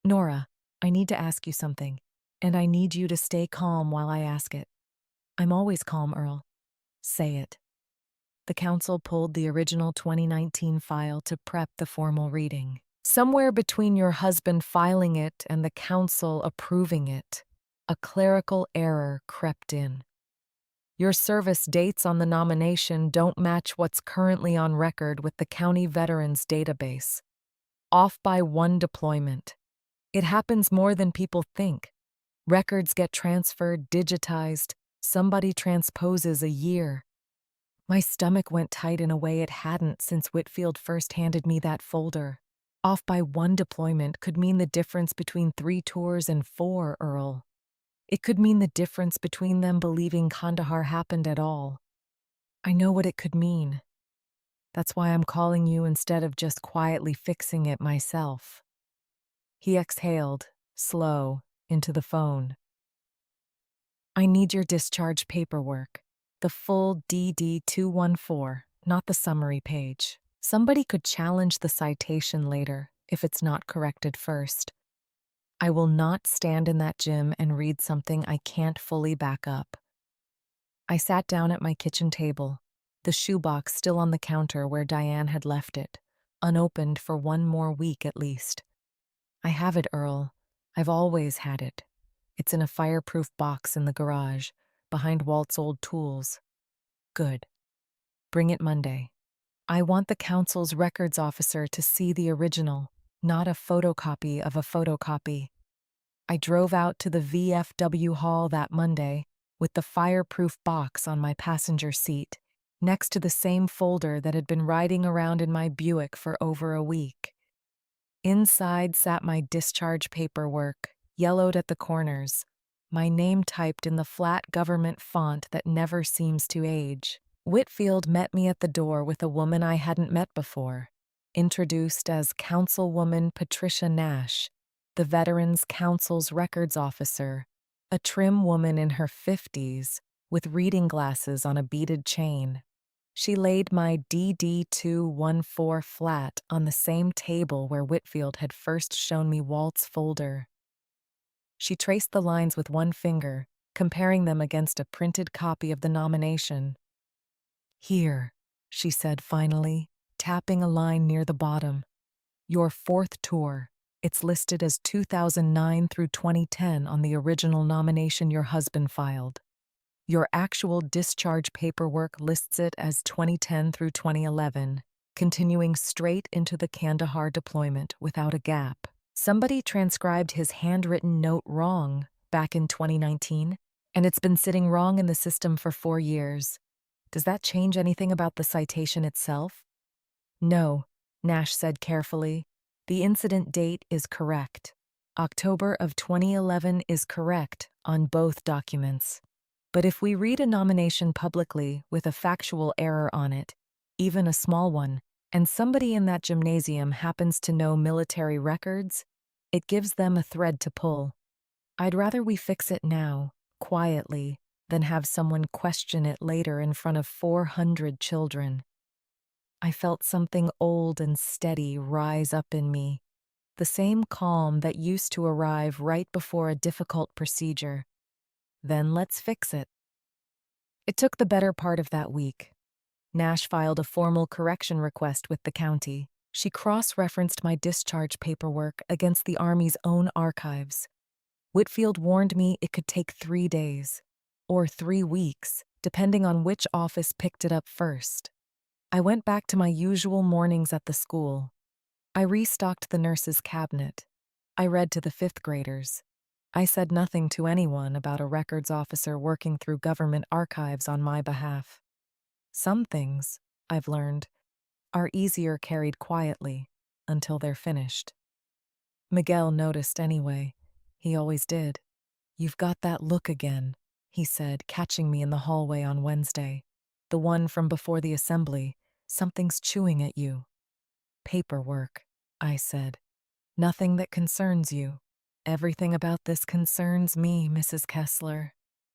Speaker 1: Nora, I need to ask you something, and I need you to stay calm while I ask it. I'm always calm, Earl. Say it. The council pulled the original 2019 file to prep the formal reading. Somewhere between your husband filing it and the council approving it, a clerical error crept in. Your service dates on the nomination don't match what's currently on record with the County Veterans Database. Off by 1 deployment. It happens more than people think. Records get transferred, digitized. Somebody transposes a year. My stomach went tight in a way it hadn't since Whitfield first handed me that folder. Off by 1 deployment could mean the difference between 3 tours and 4, Earl. It could mean the difference between them believing Kandahar happened at all. I know what it could mean. That's why I'm calling you instead of just quietly fixing it myself. He exhaled, slow, into the phone. I need your discharge paperwork. The full DD-214, not the summary page. Somebody could challenge the citation later if it's not corrected first. I will not stand in that gym and read something I can't fully back up. I sat down at my kitchen table, the shoebox still on the counter where Diane had left it, unopened for 1 more week at least. I have it, Earl. I've always had it. It's in a fireproof box in the garage, behind Walt's old tools. Good. Bring it Monday. I want the council's records officer to see the original, not a photocopy of a photocopy. I drove out to the VFW hall that Monday with the fireproof box on my passenger seat, next to the same folder that had been riding around in my Buick for over a week. Inside sat my discharge paperwork, yellowed at the corners, my name typed in the flat government font that never seems to age. Whitfield met me at the door with a woman I hadn't met before, introduced as Councilwoman Patricia Nash, the Veterans Council's records officer, a trim woman in her 50s with reading glasses on a beaded chain. She laid my DD-214 flat on the same table where Whitfield had first shown me Walt's folder. She traced the lines with 1 finger, comparing them against a printed copy of the nomination. Here, she said finally, tapping a line near the bottom. Your 4th tour. It's listed as 2009 through 2010 on the original nomination your husband filed. Your actual discharge paperwork lists it as 2010 through 2011, continuing straight into the Kandahar deployment without a gap. Somebody transcribed his handwritten note wrong back in 2019. And it's been sitting wrong in the system for 4 years. Does that change anything about the citation itself? No, Nash said carefully. The incident date is correct. October of 2011 is correct on both documents. But if we read a nomination publicly with a factual error on it, even a small one, and somebody in that gymnasium happens to know military records, it gives them a thread to pull. I'd rather we fix it now, quietly, than have someone question it later in front of 400 children. I felt something old and steady rise up in me, the same calm that used to arrive right before a difficult procedure. Then let's fix it. It took the better part of that week. Nash filed a formal correction request with the county. She cross-referenced my discharge paperwork against the Army's own archives. Whitfield warned me it could take 3 days, or 3 weeks, depending on which office picked it up first. I went back to my usual mornings at the school. I restocked the nurse's cabinet. I read to the 5th graders. I said nothing to anyone about a records officer working through government archives on my behalf. Some things, I've learned, are easier carried quietly until they're finished. Miguel noticed anyway. He always did. "You've got that look again," he said, catching me in the hallway on Wednesday. "The one from before the assembly. Something's chewing at you." "Paperwork," I said. "Nothing that concerns you." "Everything about this concerns me, Mrs. Kessler.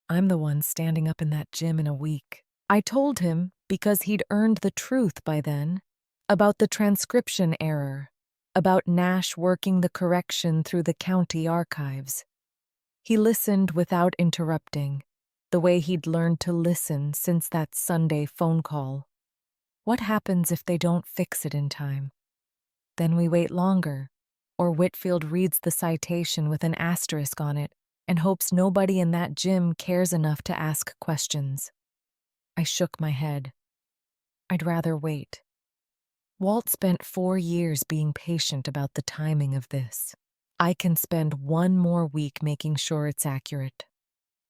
Speaker 1: I'm the one standing up in that gym in a week." I told him, because he'd earned the truth by then, about the transcription error, about Nash working the correction through the county archives. He listened without interrupting, the way he'd learned to listen since that Sunday phone call. What happens if they don't fix it in time? Then we wait longer, or Whitfield reads the citation with an asterisk on it and hopes nobody in that gym cares enough to ask questions. I shook my head. I'd rather wait. Walt spent 4 years being patient about the timing of this. I can spend 1 more week making sure it's accurate.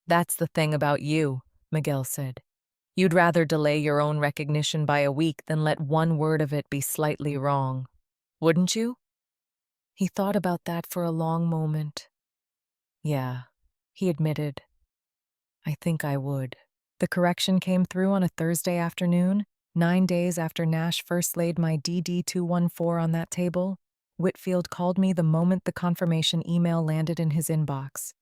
Speaker 1: "That's the thing about you," Miguel said. "You'd rather delay your own recognition by a week than let one word of it be slightly wrong. Wouldn't you?" He thought about that for a long moment. "Yeah," he admitted. "I think I would." The correction came through on a Thursday afternoon, 9 days after Nash first laid my DD-214 on that table. Whitfield called me the moment the confirmation email landed in his inbox.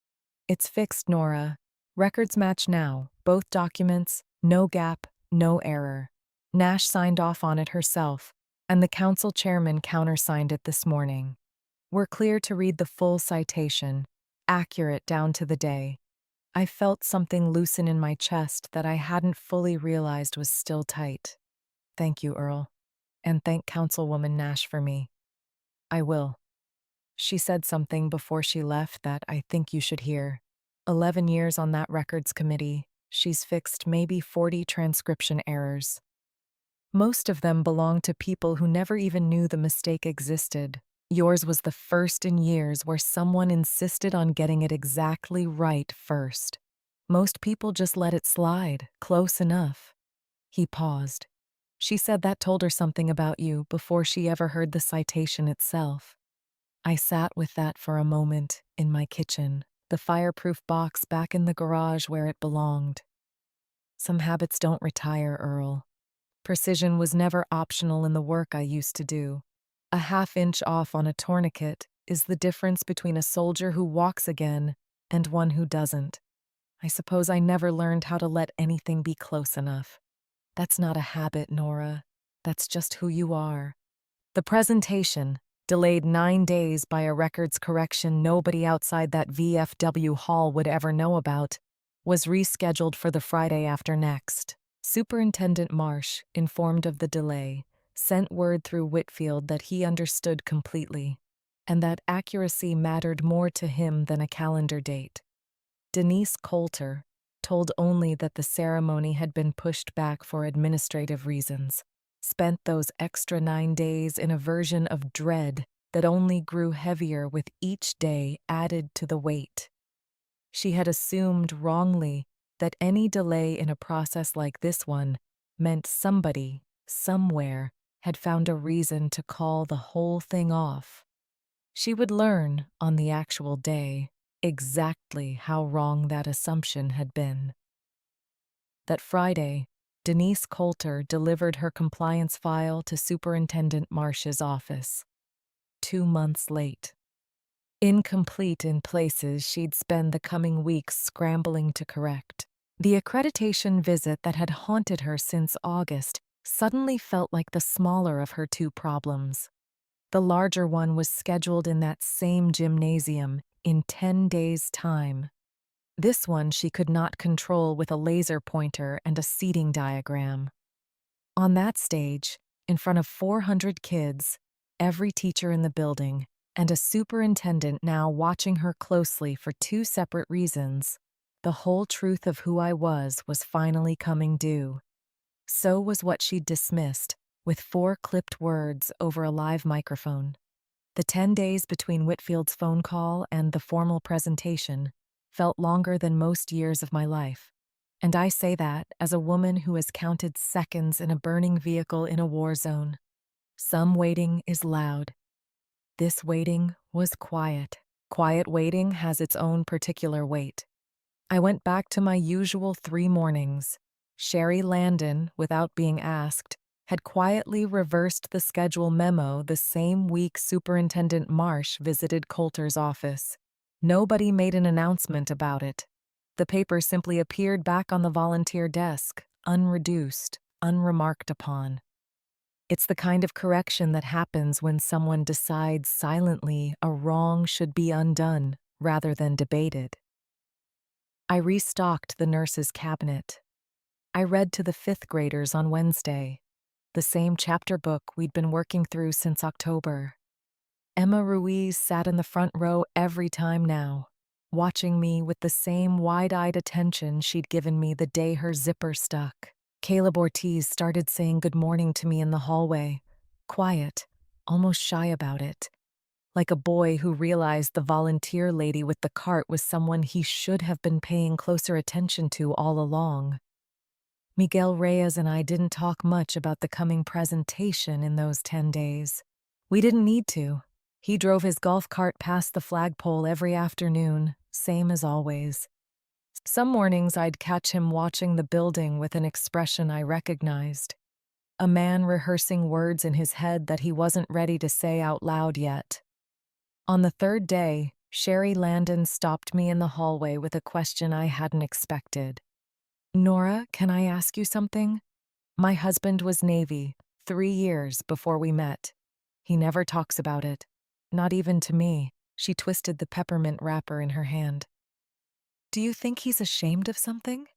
Speaker 1: "It's fixed, Nora. Records match now. Both documents, no gap, no error." Nash signed off on it herself, and the council chairman countersigned it this morning. We're clear to read the full citation, accurate down to the day. I felt something loosen in my chest that I hadn't fully realized was still tight. "Thank you, Earl. And thank Councilwoman Nash for me." "I will." She said something before she left that I think you should hear. 11 years on that records committee, she's fixed maybe 40 transcription errors. Most of them belong to people who never even knew the mistake existed. Yours was the first in years where someone insisted on getting it exactly right first. Most people just let it slide, close enough. He paused. She said that told her something about you before she ever heard the citation itself. I sat with that for a moment in my kitchen, the fireproof box back in the garage where it belonged. Some habits don't retire, Earl. Precision was never optional in the work I used to do. A half-inch off on a tourniquet is the difference between a soldier who walks again and one who doesn't. I suppose I never learned how to let anything be close enough. That's not a habit, Nora. That's just who you are. The presentation, delayed 9 days by a records correction nobody outside that VFW hall would ever know about, was rescheduled for the Friday after next. Superintendent Marsh, informed of the delay, sent word through Whitfield that he understood completely, and that accuracy mattered more to him than a calendar date. Denise Coulter, told only that the ceremony had been pushed back for administrative reasons, spent those extra 9 days in a version of dread that only grew heavier with each day added to the weight. She had assumed wrongly that any delay in a process like this one meant somebody, somewhere, had found a reason to call the whole thing off. She would learn, on the actual day, exactly how wrong that assumption had been. That Friday, Denise Coulter delivered her compliance file to Superintendent Marsh's office. 2 months late. Incomplete in places she'd spend the coming weeks scrambling to correct. The accreditation visit that had haunted her since August suddenly felt like the smaller of her two problems. The larger one was scheduled in that same gymnasium in 10 days' time. This one she could not control with a laser pointer and a seating diagram. On that stage, in front of 400 kids, every teacher in the building, and a superintendent now watching her closely for two separate reasons, the whole truth of who I was finally coming due. So was what she'd dismissed, with 4 clipped words over a live microphone. The 10 days between Whitfield's phone call and the formal presentation felt longer than most years of my life. And I say that as a woman who has counted seconds in a burning vehicle in a war zone. Some waiting is loud. This waiting was quiet. Quiet waiting has its own particular weight. I went back to my usual 3 mornings. Sherry Landon, without being asked, had quietly reversed the schedule memo the same week Superintendent Marsh visited Coulter's office. Nobody made an announcement about it. The paper simply appeared back on the volunteer desk, unreduced, unremarked upon. It's the kind of correction that happens when someone decides silently a wrong should be undone rather than debated. I restocked the nurse's cabinet. I read to the 5th graders on Wednesday, the same chapter book we'd been working through since October. Emma Ruiz sat in the front row every time now, watching me with the same wide-eyed attention she'd given me the day her zipper stuck. Caleb Ortiz started saying good morning to me in the hallway, quiet, almost shy about it, like a boy who realized the volunteer lady with the cart was someone he should have been paying closer attention to all along. Miguel Reyes and I didn't talk much about the coming presentation in those 10 days. We didn't need to. He drove his golf cart past the flagpole every afternoon, same as always. Some mornings I'd catch him watching the building with an expression I recognized. A man rehearsing words in his head that he wasn't ready to say out loud yet. On the 3rd day, Sherry Landon stopped me in the hallway with a question I hadn't expected. "Nora, can I ask you something? My husband was Navy 3 years before we met. He never talks about it. Not even to me." She twisted the peppermint wrapper in her hand. "Do you think he's ashamed of something?"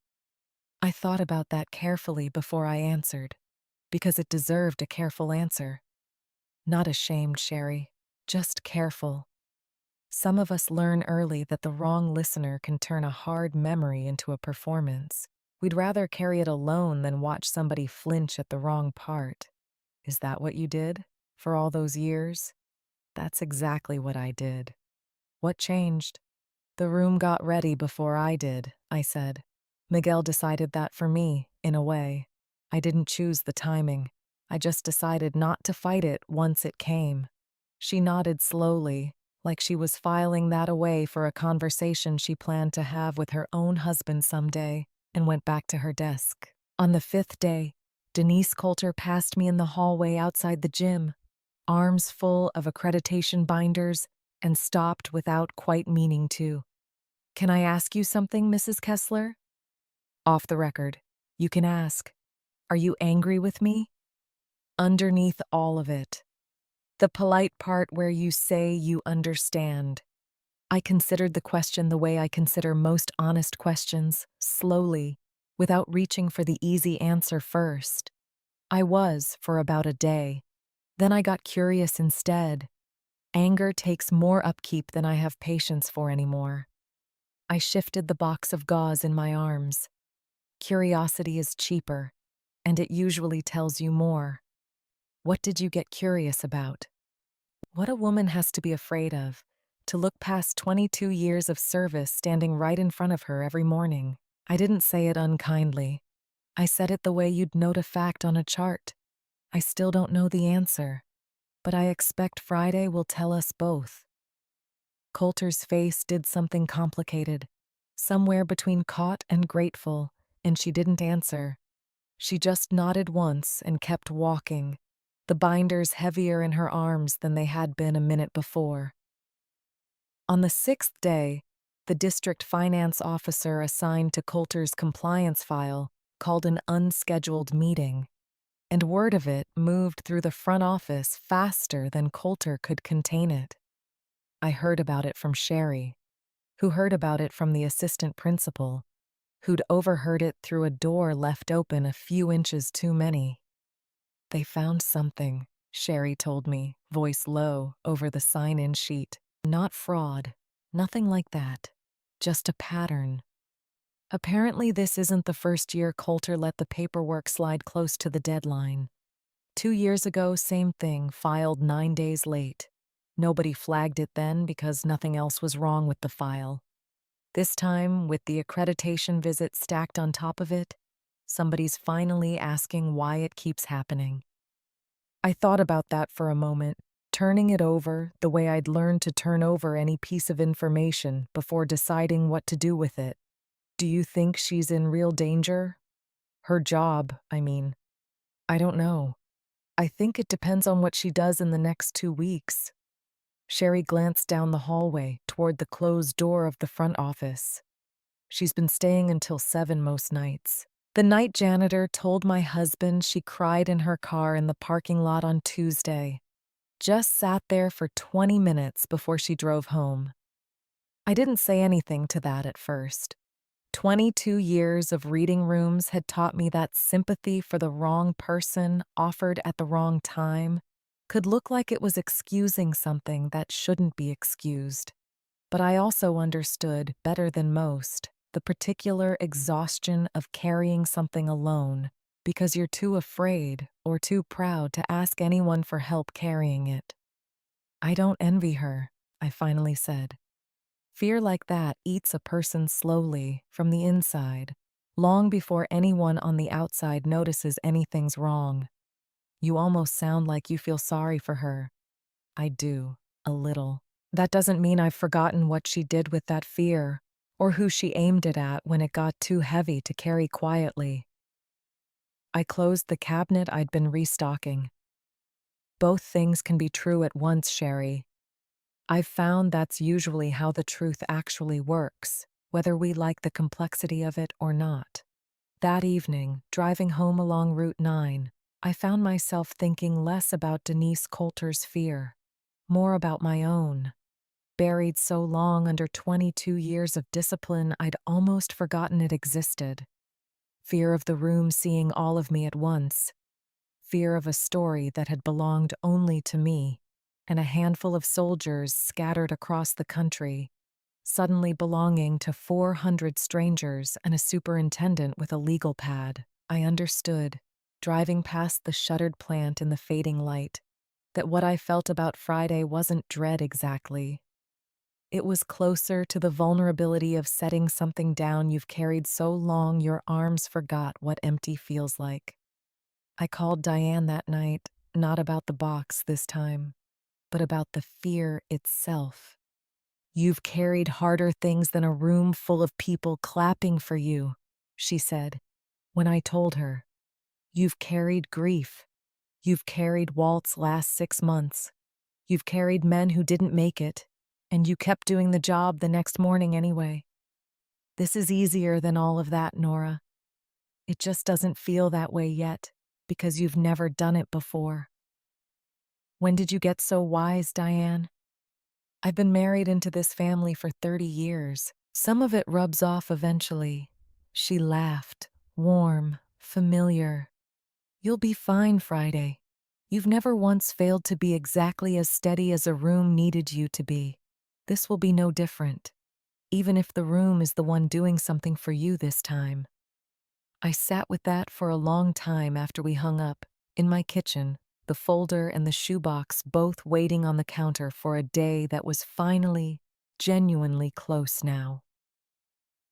Speaker 1: I thought about that carefully before I answered, because it deserved a careful answer. Not ashamed, Sherry, just careful. Some of us learn early that the wrong listener can turn a hard memory into a performance. We'd rather carry it alone than watch somebody flinch at the wrong part. Is that what you did? For all those years? That's exactly what I did. What changed? The room got ready before I did, I said. Miguel decided that for me, in a way. I didn't choose the timing. I just decided not to fight it once it came. She nodded slowly, like she was filing that away for a conversation she planned to have with her own husband someday, and went back to her desk. On the 5th day, Denise Coulter passed me in the hallway outside the gym, arms full of accreditation binders, and stopped without quite meaning to. "Can I ask you something, Mrs. Kessler?" "Off the record. You can ask. Are you angry with me?" "Underneath all of it. The polite part where you say you understand." I considered the question the way I consider most honest questions, slowly, without reaching for the easy answer first. I was, for about a day. Then I got curious instead. Anger takes more upkeep than I have patience for anymore. I shifted the box of gauze in my arms. Curiosity is cheaper, and it usually tells you more. What did you get curious about? What a woman has to be afraid of. to look past 22 years of service standing right in front of her every morning. I didn't say it unkindly. I said it the way you'd note a fact on a chart. I still don't know the answer, but I expect Friday will tell us both. Coulter's face did something complicated, somewhere between caught and grateful, and she didn't answer. She just nodded once and kept walking, the binders heavier in her arms than they had been a minute before. On the sixth day, the district finance officer assigned to Coulter's compliance file called an unscheduled meeting, and word of it moved through the front office faster than Coulter could contain it. I heard about it from Sherry, who heard about it from the assistant principal, who'd overheard it through a door left open a few inches too many. They found something, Sherry told me, voice low, over the sign-in sheet. Not fraud, nothing like that, just a pattern. Apparently this isn't the first year Coulter let the paperwork slide close to the deadline. 2 years ago, same thing, filed 9 days late. Nobody flagged it then because nothing else was wrong with the file. This time, with the accreditation visit stacked on top of it, somebody's finally asking why it keeps happening. I thought about that for a moment, turning it over the way I'd learned to turn over any piece of information before deciding what to do with it. Do you think she's in real danger? Her job, I mean. I don't know. I think it depends on what she does in the next 2 weeks. Sherry glanced down the hallway toward the closed door of the front office. She's been staying until 7 most nights. The night janitor told my husband she cried in her car in the parking lot on Tuesday. Just sat there for 20 minutes before she drove home. I didn't say anything to that at first. 22 years of reading rooms had taught me that sympathy for the wrong person offered at the wrong time could look like it was excusing something that shouldn't be excused. But I also understood, better than most, the particular exhaustion of carrying something alone because you're too afraid or too proud to ask anyone for help carrying it. I don't envy her, I finally said. Fear like that eats a person slowly from the inside, long before anyone on the outside notices anything's wrong. You almost sound like you feel sorry for her. I do, a little. That doesn't mean I've forgotten what she did with that fear, or who she aimed it at when it got too heavy to carry quietly. I closed the cabinet I'd been restocking. Both things can be true at once, Sherry. I've found that's usually how the truth actually works, whether we like the complexity of it or not. That evening, driving home along Route 9, I found myself thinking less about Denise Coulter's fear, more about my own. Buried so long under 22 years of discipline, I'd almost forgotten it existed. Fear of the room seeing all of me at once. Fear of a story that had belonged only to me and a handful of soldiers scattered across the country, suddenly belonging to 400 strangers and a superintendent with a legal pad. I understood, driving past the shuttered plant in the fading light, that what I felt about Friday wasn't dread exactly. It was closer to the vulnerability of setting something down you've carried so long your arms forgot what empty feels like. I called Diane that night, not about the box this time, but about the fear itself. You've carried harder things than a room full of people clapping for you, she said. When I told her, you've carried grief. You've carried Walt's last 6 months. You've carried men who didn't make it, and you kept doing the job the next morning anyway. This is easier than all of that, Nora. It just doesn't feel that way yet, because you've never done it before. When did you get so wise, Diane? I've been married into this family for 30 years. Some of it rubs off eventually. She laughed, warm, familiar. You'll be fine, Friday. You've never once failed to be exactly as steady as a room needed you to be. This will be no different, even if the room is the one doing something for you this time. I sat with that for a long time after we hung up, in my kitchen, the folder and the shoebox both waiting on the counter for a day that was finally, genuinely close now.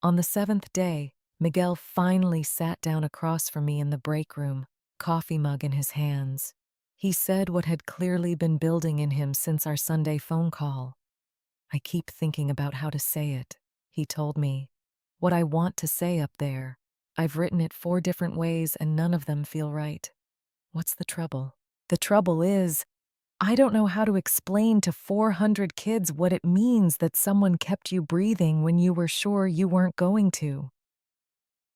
Speaker 1: On the seventh day, Miguel finally sat down across from me in the break room, coffee mug in his hands. He said what had clearly been building in him since our Sunday phone call. "I keep thinking about how to say it," he told me. "What I want to say up there. I've written it 4 different ways and none of them feel right. What's the trouble? The trouble is, I don't know how to explain to 400 kids what it means that someone kept you breathing when you were sure you weren't going to."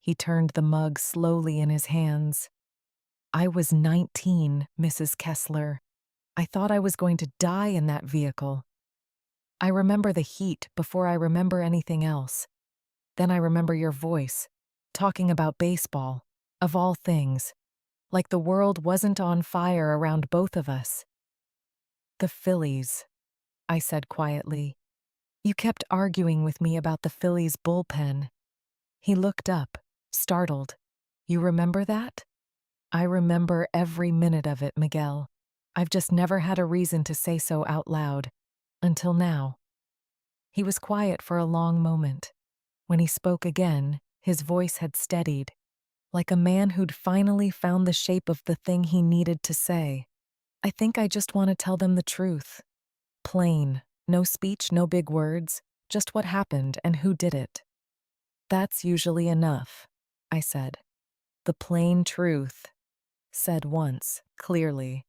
Speaker 1: He turned the mug slowly in his hands. "I was 19, Mrs. Kessler. I thought I was going to die in that vehicle. I remember the heat before I remember anything else. Then I remember your voice, talking about baseball, of all things, like the world wasn't on fire around both of us." "The Phillies," I said quietly. "You kept arguing with me about the Phillies bullpen." He looked up, startled. "You remember that?" "I remember every minute of it, Miguel. I've just never had a reason to say so out loud. Until now." He was quiet for a long moment. When he spoke again, his voice had steadied, like a man who'd finally found the shape of the thing he needed to say. "I think I just want to tell them the truth. Plain. No speech, no big words. Just what happened and who did it." "That's usually enough," I said. "The plain truth," said once, clearly.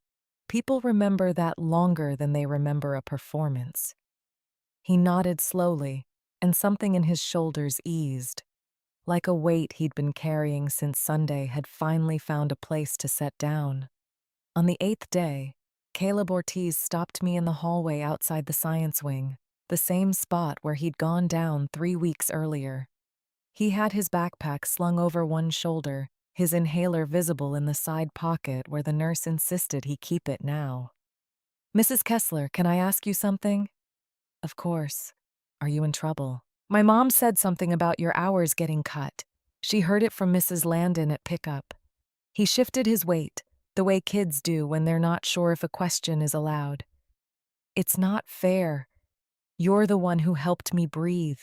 Speaker 1: "People remember that longer than they remember a performance." He nodded slowly, and something in his shoulders eased, like a weight he'd been carrying since Sunday had finally found a place to set down. On the 8th day, Caleb Ortiz stopped me in the hallway outside the science wing, the same spot where he'd gone down 3 weeks earlier. He had his backpack slung over one shoulder, his inhaler visible in the side pocket where the nurse insisted he keep it now. "Mrs. Kessler, can I ask you something?" "Of course. Are you in trouble?" "My mom said something about your hours getting cut. She heard it from Mrs. Landon at pickup." He shifted his weight, the way kids do when they're not sure if a question is allowed. "It's not fair. You're the one who helped me breathe."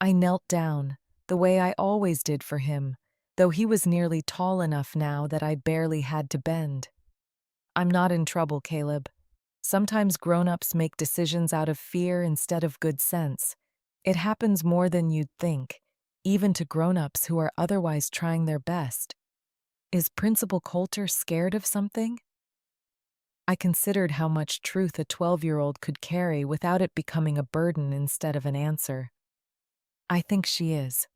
Speaker 1: I knelt down, the way I always did for him, though he was nearly tall enough now that I barely had to bend. "I'm not in trouble, Caleb. Sometimes grown-ups make decisions out of fear instead of good sense. It happens more than you'd think, even to grown-ups who are otherwise trying their best. Is Principal Coulter scared of something?" I considered how much truth a 12-year-old could carry without it becoming a burden instead of an answer. "I think she is.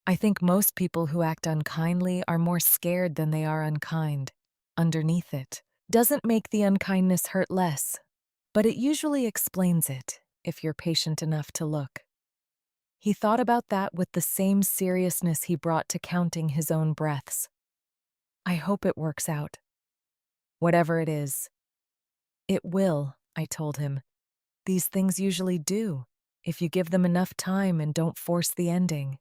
Speaker 1: I think most people who act unkindly are more scared than they are unkind. Underneath it. Doesn't make the unkindness hurt less, but it usually explains it, if you're patient enough to look." He thought about that with the same seriousness he brought to counting his own breaths. "I hope it works out. Whatever it is." "It will," I told him. "These things usually do, if you give them enough time and don't force the ending."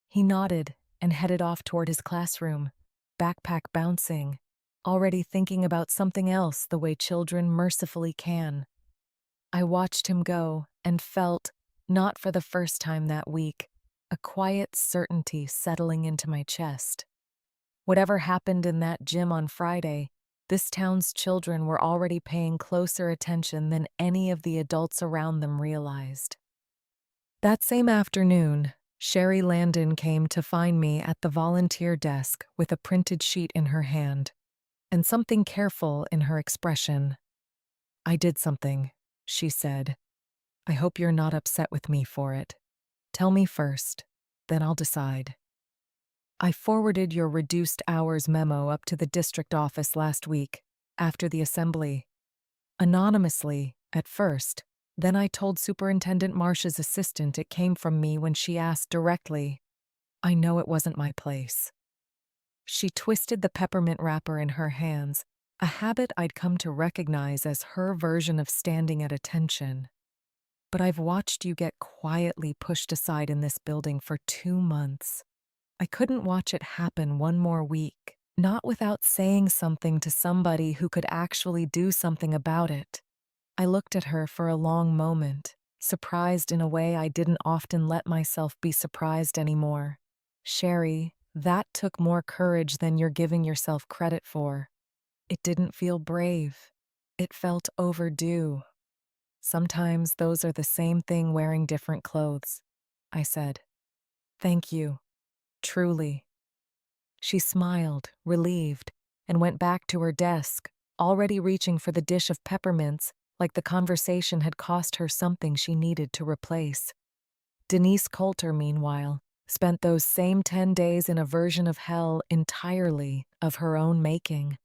Speaker 1: He nodded and headed off toward his classroom, backpack bouncing, already thinking about something else the way children mercifully can. I watched him go and felt, not for the first time that week, a quiet certainty settling into my chest. Whatever happened in that gym on Friday, this town's children were already paying closer attention than any of the adults around them realized. That same afternoon, Sherry Landon came to find me at the volunteer desk with a printed sheet in her hand, and something careful in her expression. "I did something," she said. "I hope you're not upset with me for it. Tell me first, then I'll decide." "I forwarded your reduced hours memo up to the district office last week, after the assembly. Anonymously, at first. Then I told Superintendent Marsh's assistant it came from me when she asked directly. I know it wasn't my place." She twisted the peppermint wrapper in her hands, a habit I'd come to recognize as her version of standing at attention. "But I've watched you get quietly pushed aside in this building for 2 months. I couldn't watch it happen one more week. not without saying something to somebody who could actually do something about it. I looked at her for a long moment, surprised in a way I didn't often let myself be surprised anymore. Sherry, that took more courage than you're giving yourself credit for. It didn't feel brave. It felt overdue. Sometimes those are the same thing wearing different clothes, I said. Thank you, truly. She smiled, relieved, and went back to her desk, already reaching for the dish of peppermints, like the conversation had cost her something she needed to replace. Denise Coulter, meanwhile, spent those same 10 days in a version of hell entirely of her own making.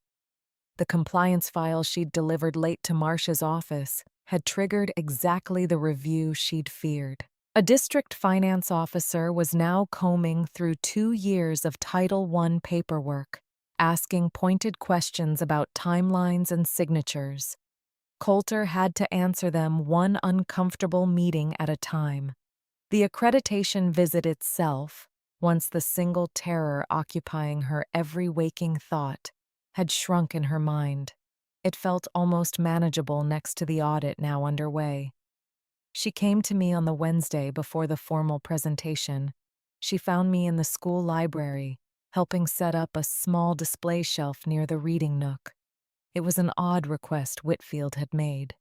Speaker 1: The compliance file she'd delivered late to Marcia's office had triggered exactly the review she'd feared. A district finance officer was now combing through 2 years of Title I paperwork, asking pointed questions about timelines and signatures. Coulter had to answer them one uncomfortable meeting at a time. The accreditation visit itself, once the single terror occupying her every waking thought, had shrunk in her mind. It felt almost manageable next to the audit now underway. She came to me on the Wednesday before the formal presentation. She found me in the school library, helping set up a small display shelf near the reading nook. It was an odd request Whitfield had made.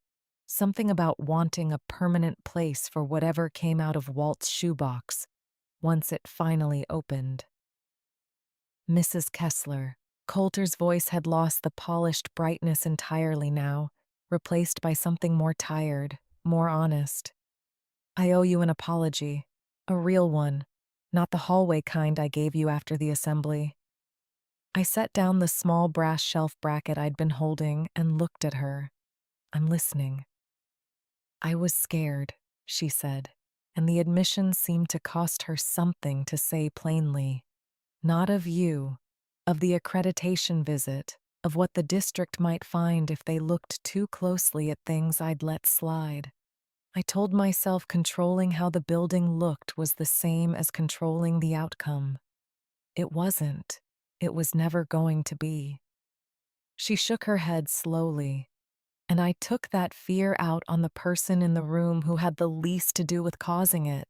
Speaker 1: Something about wanting a permanent place for whatever came out of Walt's shoebox, once it finally opened. Mrs. Kessler. Coulter's voice had lost the polished brightness entirely now, replaced by something more tired, more honest. I owe you an apology. A real one. Not the hallway kind I gave you after the assembly. I set down the small brass shelf bracket I'd been holding and looked at her. I'm listening. I was scared, she said, and the admission seemed to cost her something to say plainly. Not of you, of the accreditation visit, of what the district might find if they looked too closely at things I'd let slide. I told myself controlling how the building looked was the same as controlling the outcome. It wasn't. It was never going to be. She shook her head slowly, and I took that fear out on the person in the room who had the least to do with causing it.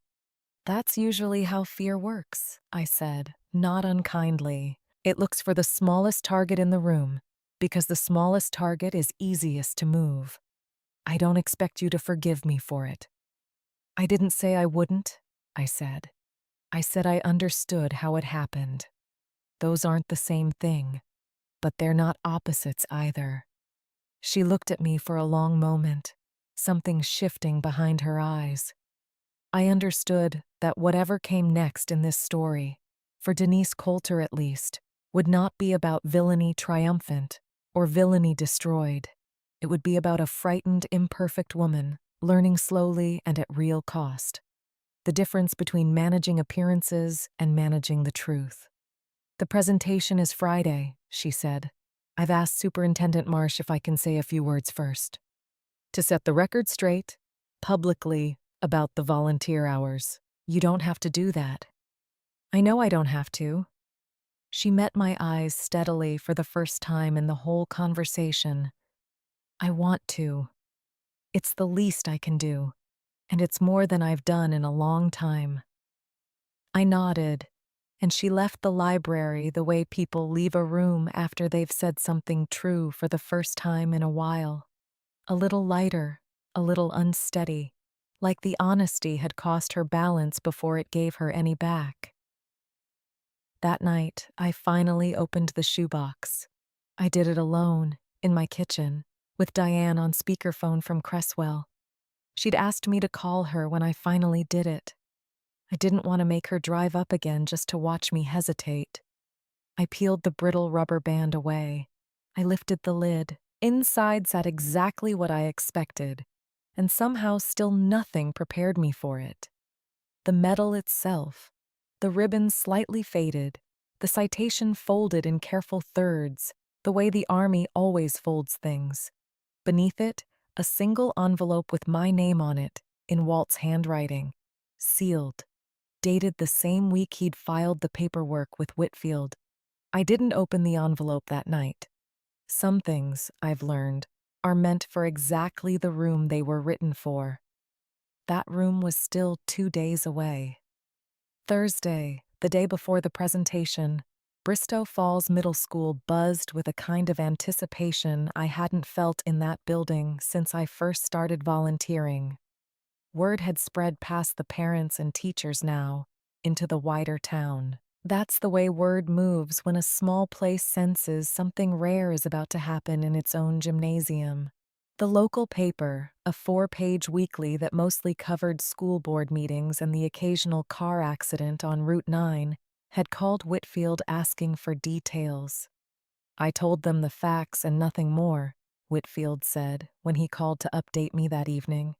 Speaker 1: That's usually how fear works, I said, not unkindly. It looks for the smallest target in the room, because the smallest target is easiest to move. I don't expect you to forgive me for it. I didn't say I wouldn't, I said. I said I understood how it happened. Those aren't the same thing, but they're not opposites either. She looked at me for a long moment, something shifting behind her eyes. I understood that whatever came next in this story, for Denise Coulter at least, would not be about villainy triumphant or villainy destroyed. It would be about a frightened, imperfect woman, learning slowly and at real cost. The difference between managing appearances and managing the truth. The presentation is Friday, she said. I've asked Superintendent Marsh if I can say a few words first. To set the record straight, publicly, about the volunteer hours. You don't have to do that. I know I don't have to. She met my eyes steadily for the first time in the whole conversation. I want to. It's the least I can do, and it's more than I've done in a long time. I nodded, and she left the library the way people leave a room after they've said something true for the first time in a while. A little lighter, a little unsteady, like the honesty had cost her balance before it gave her any back. That night, I finally opened the shoebox. I did it alone, in my kitchen, with Diane on speakerphone from Cresswell. She'd asked me to call her when I finally did it. I didn't want to make her drive up again just to watch me hesitate. I peeled the brittle rubber band away. I lifted the lid. Inside sat exactly what I expected, and somehow still nothing prepared me for it. The medal itself, the ribbon slightly faded, the citation folded in careful thirds, the way the Army always folds things. Beneath it, a single envelope with my name on it, in Walt's handwriting, sealed, dated the same week he'd filed the paperwork with Whitfield. I didn't open the envelope that night. Some things, I've learned, are meant for exactly the room they were written for. That room was still 2 days away. Thursday, the day before the presentation, Bristow Falls Middle School buzzed with a kind of anticipation I hadn't felt in that building since I first started volunteering. Word had spread past the parents and teachers now, into the wider town. That's the way word moves when a small place senses something rare is about to happen in its own gymnasium. The local paper, a 4-page weekly that mostly covered school board meetings and the occasional car accident on Route 9, had called Whitfield asking for details. I told them the facts and nothing more, Whitfield said when he called to update me that evening.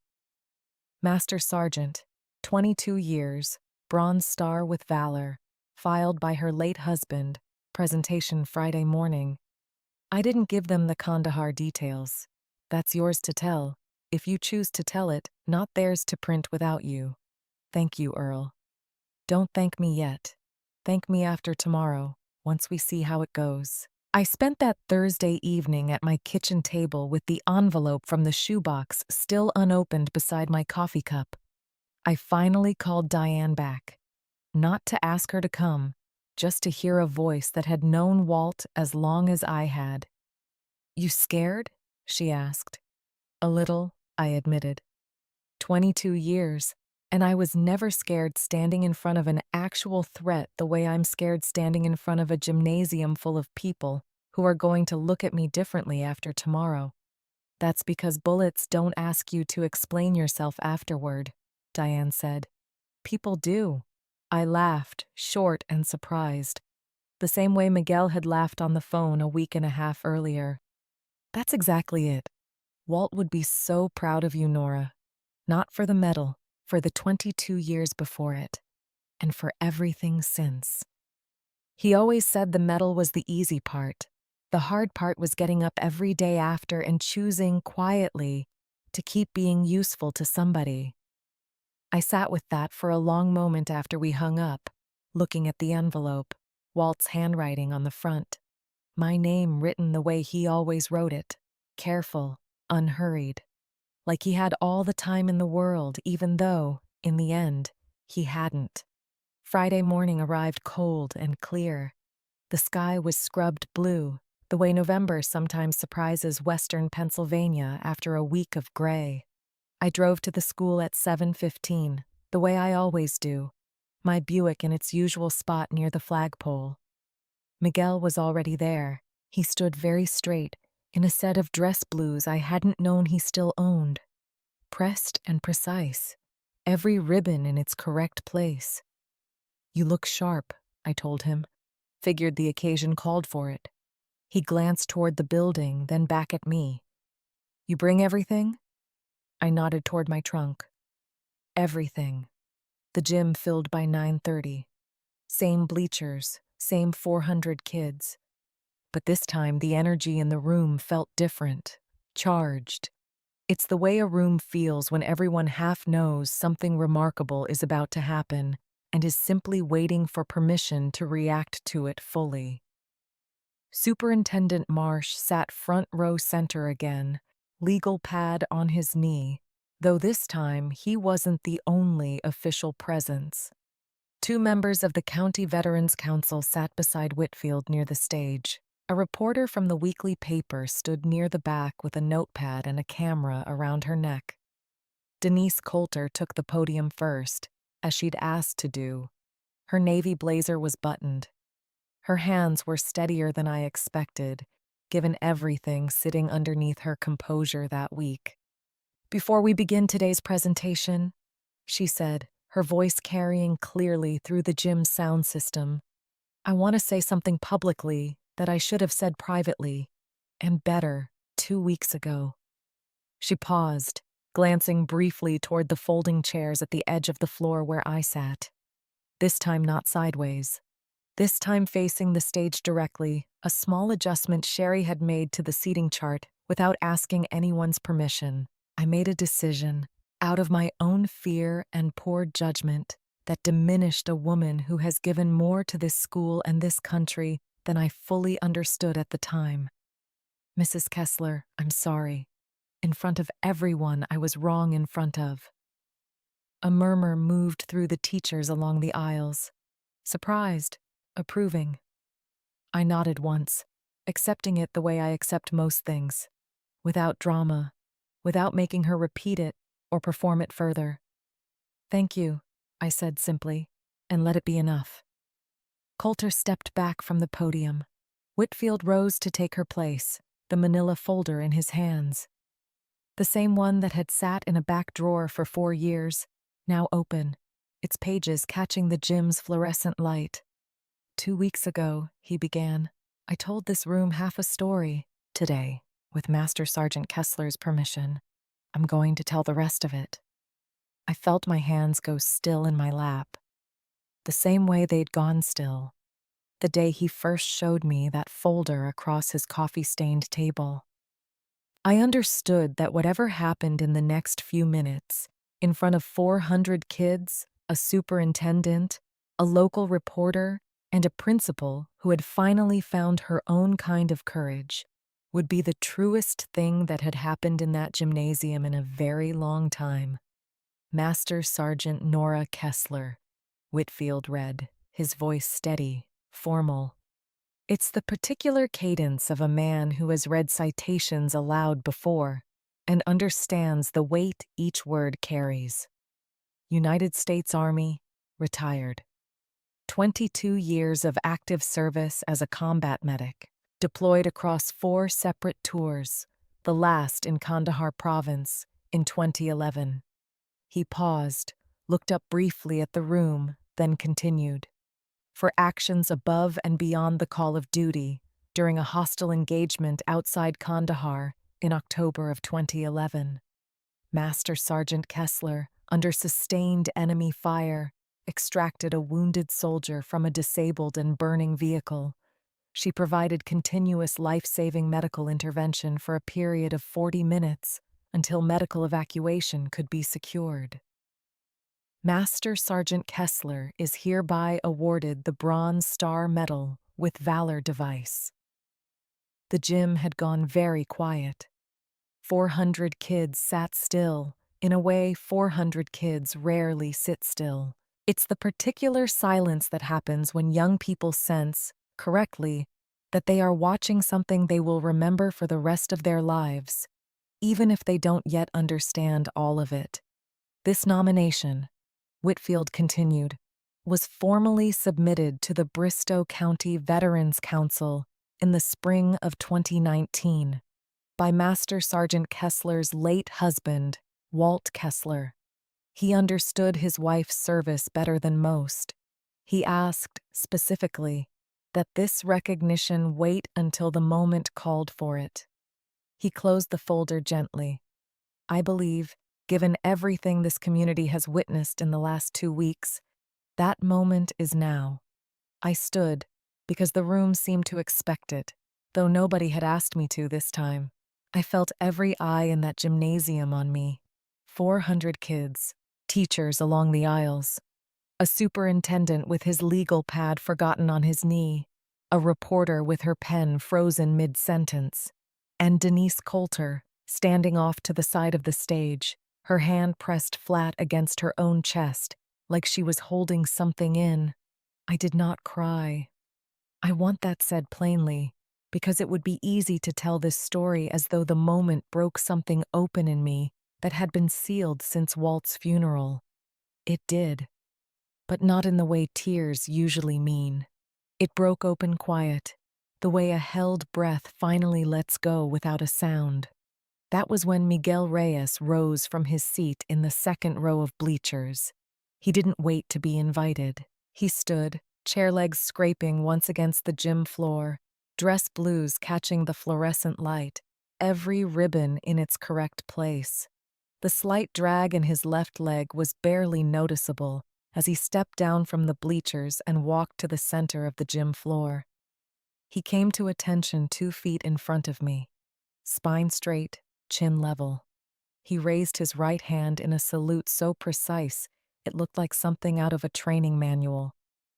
Speaker 1: Master Sergeant, 22 years, Bronze Star with Valor, filed by her late husband, presentation Friday morning. I didn't give them the Kandahar details. That's yours to tell, if you choose to tell it, not theirs to print without you. Thank you, Earl. Don't thank me yet. Thank me after tomorrow, once we see how it goes. I spent that Thursday evening at my kitchen table with the envelope from the shoebox still unopened beside my coffee cup. I finally called Diane back. Not to ask her to come, just to hear a voice that had known Walt as long as I had. "You scared?" she asked. "A little," I admitted. 22 years, and I was never scared standing in front of an actual threat the way I'm scared standing in front of a gymnasium full of people who are going to look at me differently after tomorrow. "That's because bullets don't ask you to explain yourself afterward," Diane said. "People do." I laughed, short and surprised, the same way Miguel had laughed on the phone a week and a half earlier. "That's exactly it. Walt would be so proud of you, Nora. Not for the medal, for the 22 years before it, and for everything since. He always said the medal was the easy part. The hard part was getting up every day after and choosing quietly to keep being useful to somebody." I sat with that for a long moment after we hung up, looking at the envelope, Walt's handwriting on the front. My name written the way he always wrote it, careful, unhurried. Like he had all the time in the world, even though, in the end, he hadn't. Friday morning arrived cold and clear. The sky was scrubbed blue, the way November sometimes surprises western Pennsylvania after a week of gray. I drove to the school at 7:15, the way I always do, my Buick in its usual spot near the flagpole. Miguel was already there. He stood very straight, in a set of dress blues I hadn't known he still owned. Pressed and precise, every ribbon in its correct place. "You look sharp," I told him. Figured the occasion called for it. He glanced toward the building, then back at me. "You bring everything?" I nodded toward my trunk. Everything. The gym filled by 9:30. Same bleachers, same 400 kids. But this time the energy in the room felt different, charged. It's the way a room feels when everyone half knows something remarkable is about to happen and is simply waiting for permission to react to it fully. Superintendent Marsh sat front row center again, legal pad on his knee, though this time he wasn't the only official presence. 2 members of the County Veterans Council sat beside Whitfield near the stage. A reporter from the weekly paper stood near the back with a notepad and a camera around her neck. Denise Coulter took the podium first, as she'd asked to do. Her navy blazer was buttoned. Her hands were steadier than I expected, given everything sitting underneath her composure that week. "Before we begin today's presentation," she said, her voice carrying clearly through the gym's sound system, "I want to say something publicly that I should have said privately, and better, 2 weeks ago." She paused, glancing briefly toward the folding chairs at the edge of the floor where I sat. This time not sideways. This time facing the stage directly, a small adjustment Sherry had made to the seating chart without asking anyone's permission. I made a decision, out of my own fear and poor judgment, that diminished a woman who has given more to this school and this country than I fully understood at the time. Mrs. Kessler, I'm sorry. In front of everyone I was wrong in front of. A murmur moved through the teachers along the aisles. Surprised, approving. I nodded once, accepting it the way I accept most things, without drama, without making her repeat it or perform it further. Thank you, I said simply, and let it be enough. Coulter stepped back from the podium. Whitfield rose to take her place, the manila folder in his hands. The same one that had sat in a back drawer for 4 years, now open, its pages catching the gym's fluorescent light. 2 weeks ago, he began, I told this room half a story. Today, with Master Sergeant Kessler's permission, I'm going to tell the rest of it. I felt my hands go still in my lap, the same way they'd gone still the day he first showed me that folder across his coffee-stained table. I understood that whatever happened in the next few minutes, in front of 400 kids, a superintendent, a local reporter, and a principal who had finally found her own kind of courage, would be the truest thing that had happened in that gymnasium in a very long time. Master Sergeant Nora Kessler, Whitfield read, his voice steady, formal. It's the particular cadence of a man who has read citations aloud before and understands the weight each word carries. United States Army, retired. 22 years of active service as a combat medic, deployed across 4 separate tours, the last in Kandahar province in 2011. He paused, looked up briefly at the room, then continued. For actions above and beyond the call of duty during a hostile engagement outside Kandahar in October of 2011. Master Sergeant Kessler, under sustained enemy fire, extracted a wounded soldier from a disabled and burning vehicle. She provided continuous life-saving medical intervention for a period of 40 minutes until medical evacuation could be secured. Master Sergeant Kessler is hereby awarded the Bronze Star Medal with Valor device. The gym had gone very quiet. 400 kids sat still, in a way 400 kids rarely sit still. It's the particular silence that happens when young people sense, correctly, that they are watching something they will remember for the rest of their lives, even if they don't yet understand all of it. This nomination, Whitfield continued, was formally submitted to the Bristow County Veterans Council in the spring of 2019 by Master Sergeant Kessler's late husband, Walt Kessler. He understood his wife's service better than most. He asked, specifically, that this recognition wait until the moment called for it. He closed the folder gently. I believe, given everything this community has witnessed in the last 2 weeks, that moment is now. I stood, because the room seemed to expect it, though nobody had asked me to this time. I felt every eye in that gymnasium on me. 400 kids, teachers along the aisles, a superintendent with his legal pad forgotten on his knee, a reporter with her pen frozen mid-sentence, and Denise Coulter, standing off to the side of the stage, her hand pressed flat against her own chest, like she was holding something in. I did not cry. I want that said plainly, because it would be easy to tell this story as though the moment broke something open in me that had been sealed since Walt's funeral. It did, but not in the way tears usually mean. It broke open quiet, the way a held breath finally lets go without a sound. That was when Miguel Reyes rose from his seat in the second row of bleachers. He didn't wait to be invited. He stood, chair legs scraping once against the gym floor, dress blues catching the fluorescent light, every ribbon in its correct place. The slight drag in his left leg was barely noticeable as he stepped down from the bleachers and walked to the center of the gym floor. He came to attention 2 feet in front of me, spine straight, chin level. He raised his right hand in a salute so precise it looked like something out of a training manual,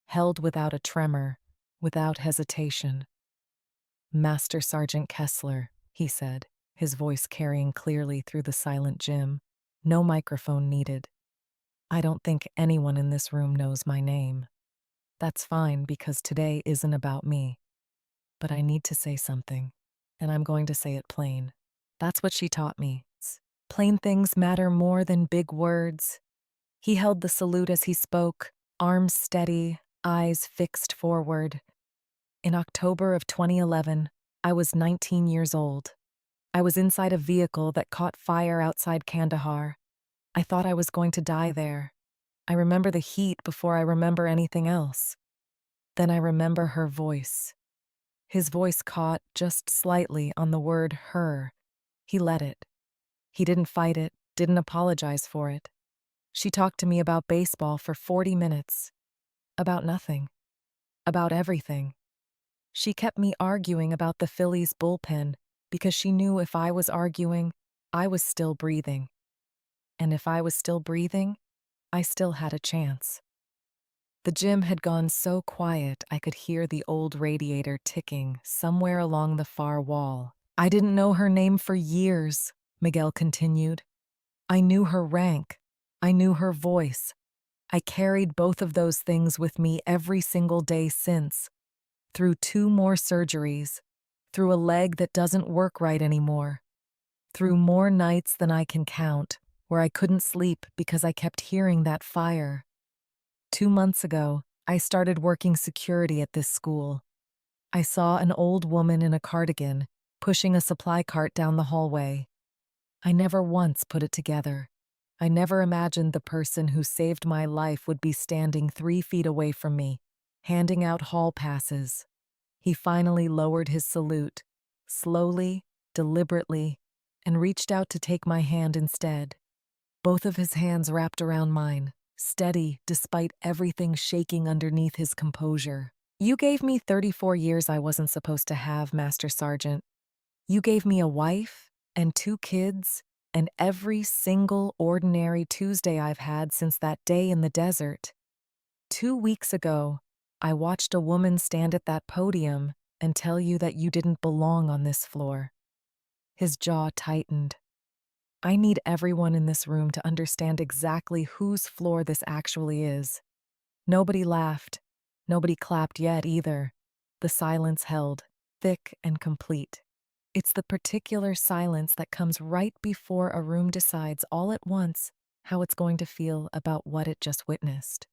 Speaker 1: held without a tremor, without hesitation. "Master Sergeant Kessler," he said, his voice carrying clearly through the silent gym. No microphone needed. "I don't think anyone in this room knows my name. That's fine because today isn't about me. But I need to say something, and I'm going to say it plain. That's what she taught me. Plain things matter more than big words." He held the salute as he spoke, arms steady, eyes fixed forward. In October of 2011, I was 19 years old. I was inside a vehicle that caught fire outside Kandahar. I thought I was going to die there. I remember the heat before I remember anything else. Then I remember her voice. His voice caught just slightly on the word her. He let it. He didn't fight it, didn't apologize for it. She talked to me about baseball for 40 minutes. About nothing. About everything. She kept me arguing about the Phillies bullpen because she knew if I was arguing, I was still breathing. And if I was still breathing, I still had a chance. The gym had gone so quiet I could hear the old radiator ticking somewhere along the far wall. "I didn't know her name for years," Miguel continued. "I knew her rank. I knew her voice. I carried both of those things with me every single day since. Through 2 more surgeries. Through a leg that doesn't work right anymore. Through more nights than I can count, where I couldn't sleep because I kept hearing that fire. 2 months ago, I started working security at this school. I saw an old woman in a cardigan pushing a supply cart down the hallway. I never once put it together. I never imagined the person who saved my life would be standing 3 feet away from me, handing out hall passes. He finally lowered his salute, slowly, deliberately, and reached out to take my hand instead. Both of his hands wrapped around mine, steady despite everything shaking underneath his composure. "You gave me 34 years I wasn't supposed to have, Master Sergeant. You gave me a wife and 2 kids and every single ordinary Tuesday I've had since that day in the desert. 2 weeks ago, I watched a woman stand at that podium and tell you that you didn't belong on this floor." His jaw tightened. I need everyone in this room to understand exactly whose floor this actually is. Nobody laughed. Nobody clapped yet either. The silence held, thick and complete. It's the particular silence that comes right before a room decides all at once how it's going to feel about what it just witnessed.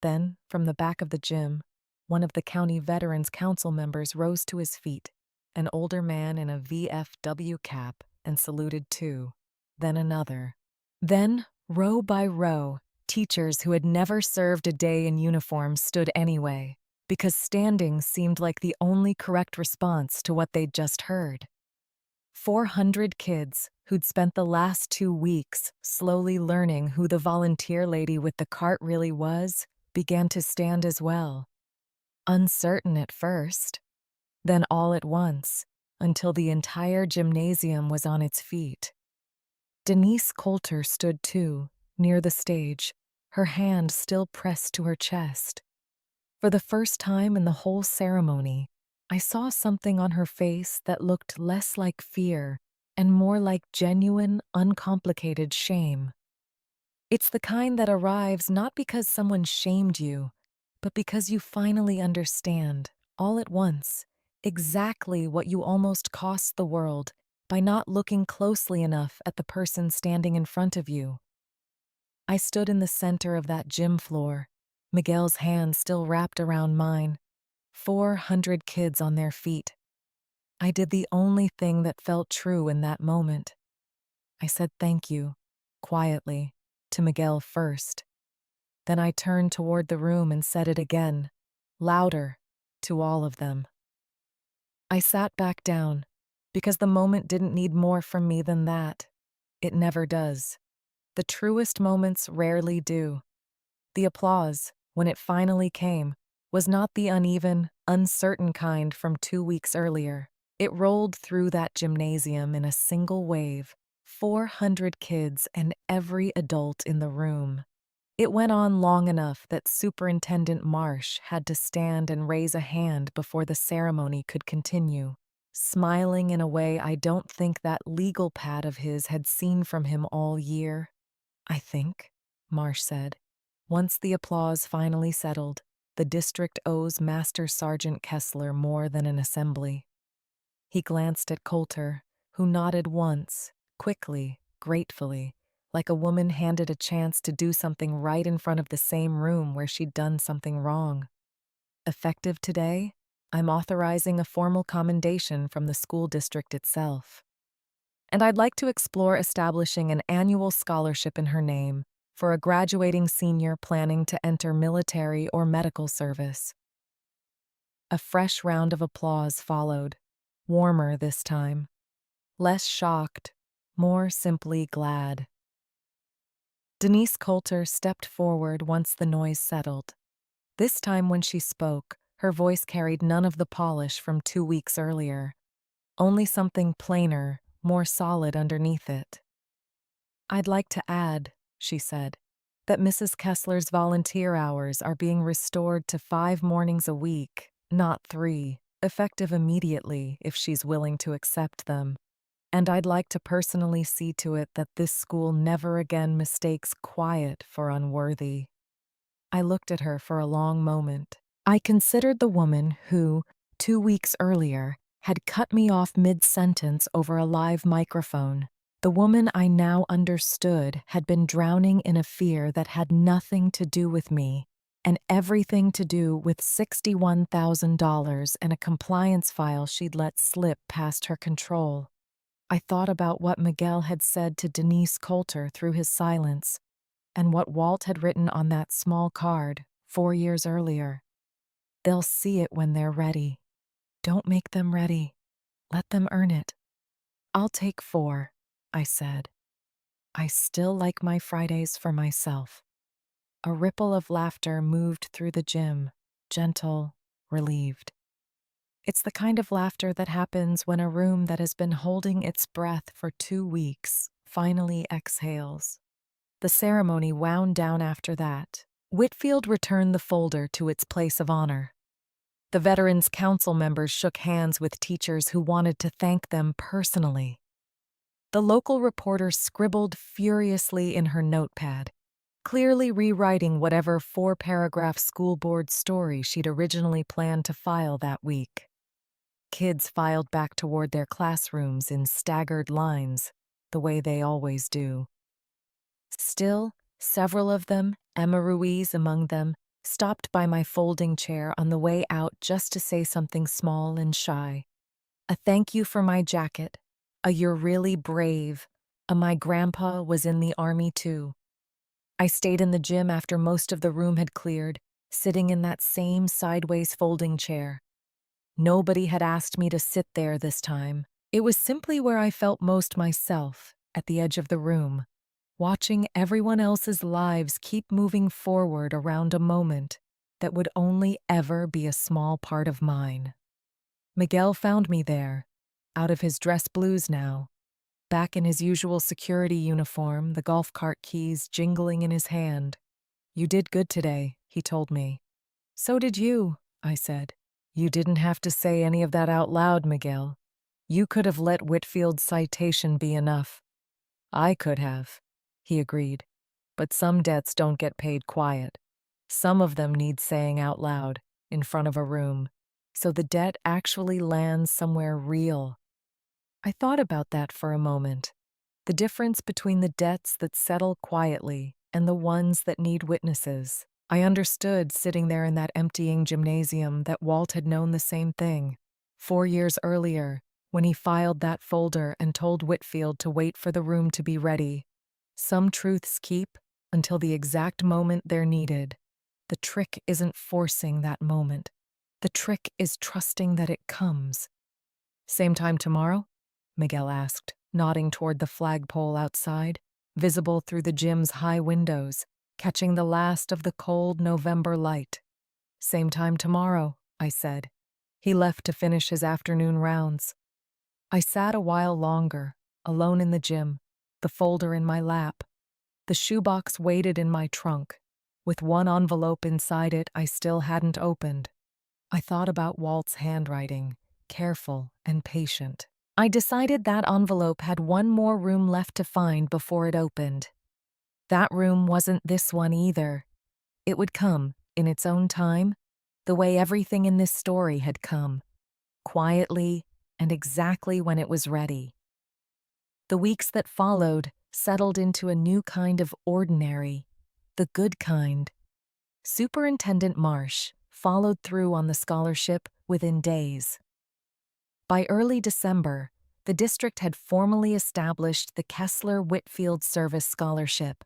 Speaker 1: Then, from the back of the gym, one of the County Veterans Council members rose to his feet, an older man in a VFW cap, and saluted too. Then another. Then, row by row, teachers who had never served a day in uniform stood anyway, because standing seemed like the only correct response to what they'd just heard. 400 kids who'd spent the last 2 weeks slowly learning who the volunteer lady with the cart really was began to stand as well. Uncertain at first, then all at once, until the entire gymnasium was on its feet. Denise Coulter stood too, near the stage, her hand still pressed to her chest. For the first time in the whole ceremony, I saw something on her face that looked less like fear and more like genuine, uncomplicated shame. It's the kind that arrives not because someone shamed you, but because you finally understand, all at once, exactly what you almost cost the world by not looking closely enough at the person standing in front of you. I stood in the center of that gym floor, Miguel's hand still wrapped around mine, 400 kids on their feet. I did the only thing that felt true in that moment. I said thank you, quietly, to Miguel first. Then I turned toward the room and said it again, louder, to all of them. I sat back down, because the moment didn't need more from me than that. It never does. The truest moments rarely do. The applause, when it finally came, was not the uneven, uncertain kind from 2 weeks earlier. It rolled through that gymnasium in a single wave, 400 kids and every adult in the room. It went on long enough that Superintendent Marsh had to stand and raise a hand before the ceremony could continue, smiling in a way I don't think that legal pad of his had seen from him all year. "I think," Marsh said. Once the applause finally settled, the district owes Master Sergeant Kessler more than an assembly. He glanced at Coulter, who nodded once, quickly, gratefully, like a woman handed a chance to do something right in front of the same room where she'd done something wrong. "Effective today, I'm authorizing a formal commendation from the school district itself. And I'd like to explore establishing an annual scholarship in her name for a graduating senior planning to enter military or medical service." A fresh round of applause followed, warmer this time, less shocked, more simply glad. Denise Coulter stepped forward once the noise settled. This time when she spoke, her voice carried none of the polish from 2 weeks earlier, only something plainer, more solid underneath it. "I'd like to add," she said, "that Mrs. Kessler's volunteer hours are being restored to 5 mornings a week, not 3, effective immediately if she's willing to accept them. And I'd like to personally see to it that this school never again mistakes quiet for unworthy." I looked at her for a long moment. I considered the woman who, 2 weeks earlier, had cut me off mid-sentence over a live microphone. The woman I now understood had been drowning in a fear that had nothing to do with me and everything to do with $61,000 and a compliance file she'd let slip past her control. I thought about what Miguel had said to Denise Coulter through his silence and what Walt had written on that small card 4 years earlier. "They'll see it when they're ready. Don't make them ready. Let them earn it." "I'll take 4, I said. "I still like my Fridays for myself." A ripple of laughter moved through the gym, gentle, relieved. It's the kind of laughter that happens when a room that has been holding its breath for 2 weeks finally exhales. The ceremony wound down after that. Whitfield returned the folder to its place of honor. The Veterans Council members shook hands with teachers who wanted to thank them personally. The local reporter scribbled furiously in her notepad, clearly rewriting whatever 4-paragraph school board story she'd originally planned to file that week. Kids filed back toward their classrooms in staggered lines, the way they always do. Still, several of them, Emma Ruiz among them, stopped by my folding chair on the way out just to say something small and shy. A thank you for my jacket, a "you're really brave," a "my grandpa was in the army too." I stayed in the gym after most of the room had cleared, sitting in that same sideways folding chair. Nobody had asked me to sit there this time. It was simply where I felt most myself, at the edge of the room, watching everyone else's lives keep moving forward around a moment that would only ever be a small part of mine. Miguel found me there, out of his dress blues now, back in his usual security uniform, the golf cart keys jingling in his hand. "You did good today," he told me. "So did you," I said. "You didn't have to say any of that out loud, Miguel. You could have let Whitfield's citation be enough." "I could have," he agreed. "But some debts don't get paid quiet. Some of them need saying out loud, in front of a room, so the debt actually lands somewhere real." I thought about that for a moment. The difference between the debts that settle quietly and the ones that need witnesses. I understood sitting there in that emptying gymnasium that Walt had known the same thing. 4 years earlier, when he filed that folder and told Whitfield to wait for the room to be ready. Some truths keep until the exact moment they're needed. The trick isn't forcing that moment. The trick is trusting that it comes. "Same time tomorrow?" Miguel asked, nodding toward the flagpole outside, visible through the gym's high windows, catching the last of the cold November light. "Same time tomorrow," I said. He left to finish his afternoon rounds. I sat a while longer, alone in the gym, the folder in my lap. The shoebox waited in my trunk, with one envelope inside it I still hadn't opened. I thought about Walt's handwriting, careful and patient. I decided that envelope had one more room left to find before it opened. That room wasn't this one either. It would come, in its own time, the way everything in this story had come, quietly and exactly when it was ready. The weeks that followed settled into a new kind of ordinary, the good kind. Superintendent Marsh followed through on the scholarship within days. By early December, the district had formally established the Kessler Whitfield Service Scholarship,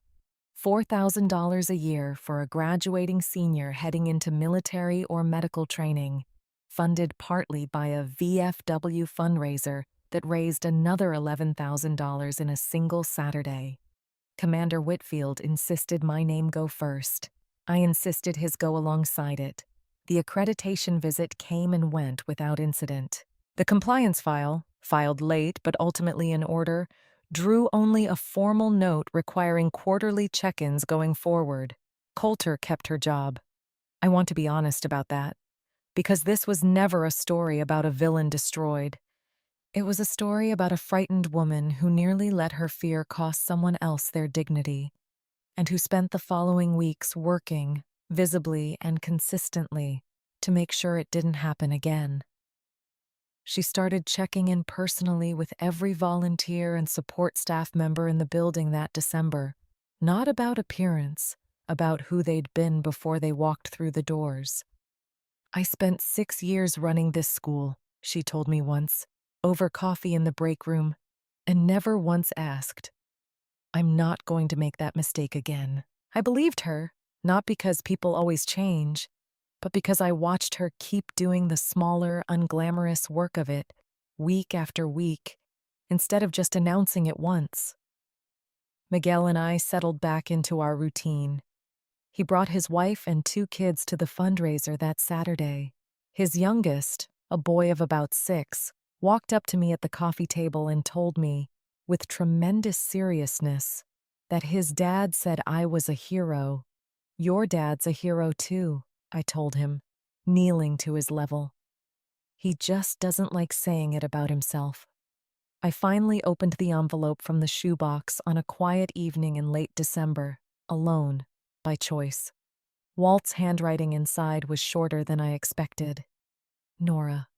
Speaker 1: $4,000 a year for a graduating senior heading into military or medical training, funded partly by a VFW fundraiser that raised another $11,000 in a single Saturday. Commander Whitfield insisted my name go first. I insisted his go alongside it. The accreditation visit came and went without incident. The compliance file, filed late but ultimately in order, drew only a formal note requiring quarterly check-ins going forward. Coulter kept her job. I want to be honest about that, because this was never a story about a villain destroyed. It was a story about a frightened woman who nearly let her fear cost someone else their dignity, and who spent the following weeks working, visibly and consistently, to make sure it didn't happen again. She started checking in personally with every volunteer and support staff member in the building that December, not about appearance, about who they'd been before they walked through the doors. "I spent 6 years running this school," she told me once, over coffee in the break room, and never once asked. I'm not going to make that mistake again. I believed her, not because people always change, but because I watched her keep doing the smaller, unglamorous work of it, week after week, instead of just announcing it once. Miguel and I settled back into our routine. He brought his wife and 2 kids to the fundraiser that Saturday. His youngest, a boy of about 6, walked up to me at the coffee table and told me, with tremendous seriousness, that his dad said I was a hero. "Your dad's a hero too," I told him, kneeling to his level. He just doesn't like saying it about himself. I finally opened the envelope from the shoebox on a quiet evening in late December, alone, by choice. Walt's handwriting inside was shorter than I expected. Nora.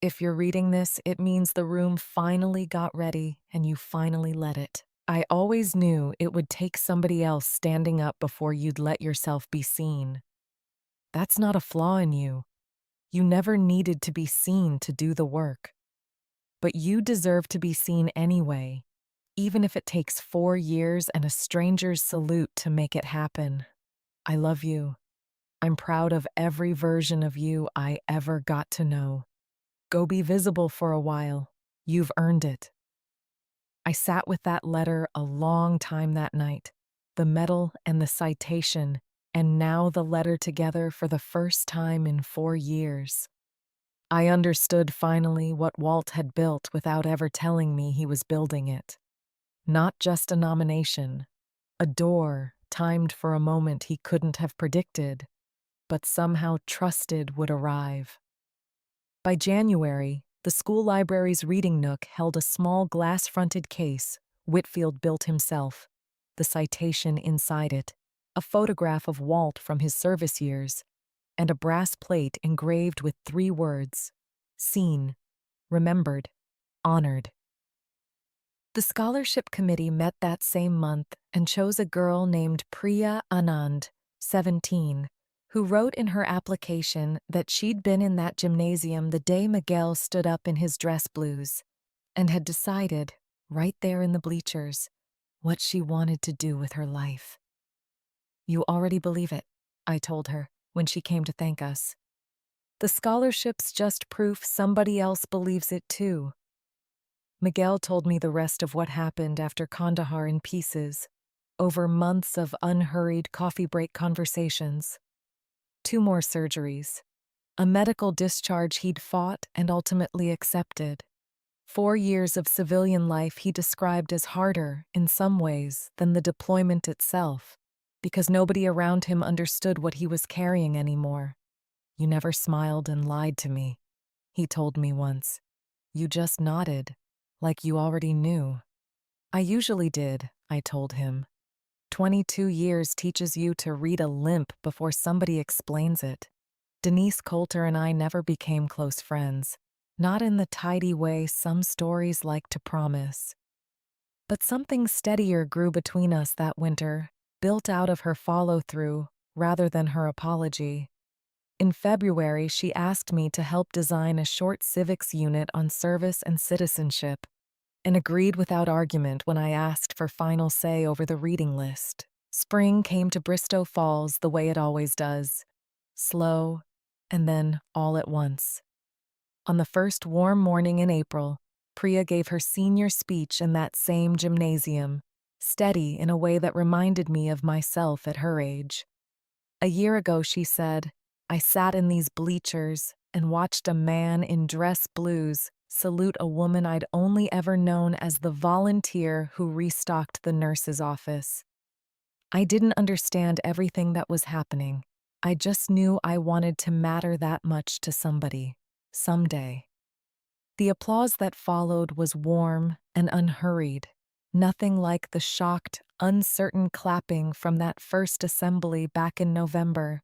Speaker 1: If you're reading this, it means the room finally got ready and you finally let it. I always knew it would take somebody else standing up before you'd let yourself be seen. That's not a flaw in you. You never needed to be seen to do the work. But you deserve to be seen anyway, even if it takes 4 years and a stranger's salute to make it happen. I love you. I'm proud of every version of you I ever got to know. Go be visible for a while. You've earned it. I sat with that letter a long time that night, the medal and the citation, and now the letter together for the first time in 4 years. I understood finally what Walt had built without ever telling me he was building it. Not just a nomination, a door timed for a moment he couldn't have predicted, but somehow trusted would arrive. By January, the school library's reading nook held a small glass-fronted case Whitfield built himself, the citation inside it, a photograph of Walt from his service years, and a brass plate engraved with 3 words: seen, remembered, honored. The scholarship committee met that same month and chose a girl named Priya Anand, 17, who wrote in her application that she'd been in that gymnasium the day Miguel stood up in his dress blues and had decided, right there in the bleachers, what she wanted to do with her life. "You already believe it," I told her when she came to thank us. "The scholarship's just proof somebody else believes it too." Miguel told me the rest of what happened after Kandahar in pieces, over months of unhurried coffee break conversations. 2 more surgeries, a medical discharge he'd fought and ultimately accepted. 4 years of civilian life he described as harder, in some ways, than the deployment itself, because nobody around him understood what he was carrying anymore. "You never smiled and lied to me," he told me once. "You just nodded, like you already knew." "I usually did," I told him. 22 years teaches you to read a limp before somebody explains it. Denise Coulter and I never became close friends, not in the tidy way some stories like to promise. But something steadier grew between us that winter, built out of her follow-through rather than her apology. In February, she asked me to help design a short civics unit on service and citizenship, and agreed without argument when I asked for final say over the reading list. Spring came to Bristow Falls the way it always does, slow, and then all at once. On the first warm morning in April, Priya gave her senior speech in that same gymnasium, steady in a way that reminded me of myself at her age. A year ago, she said, I sat in these bleachers and watched a man in dress blues salute a woman I'd only ever known as the volunteer who restocked the nurse's office. I didn't understand everything that was happening. I just knew I wanted to matter that much to somebody, someday. The applause that followed was warm and unhurried, nothing like the shocked, uncertain clapping from that first assembly back in November.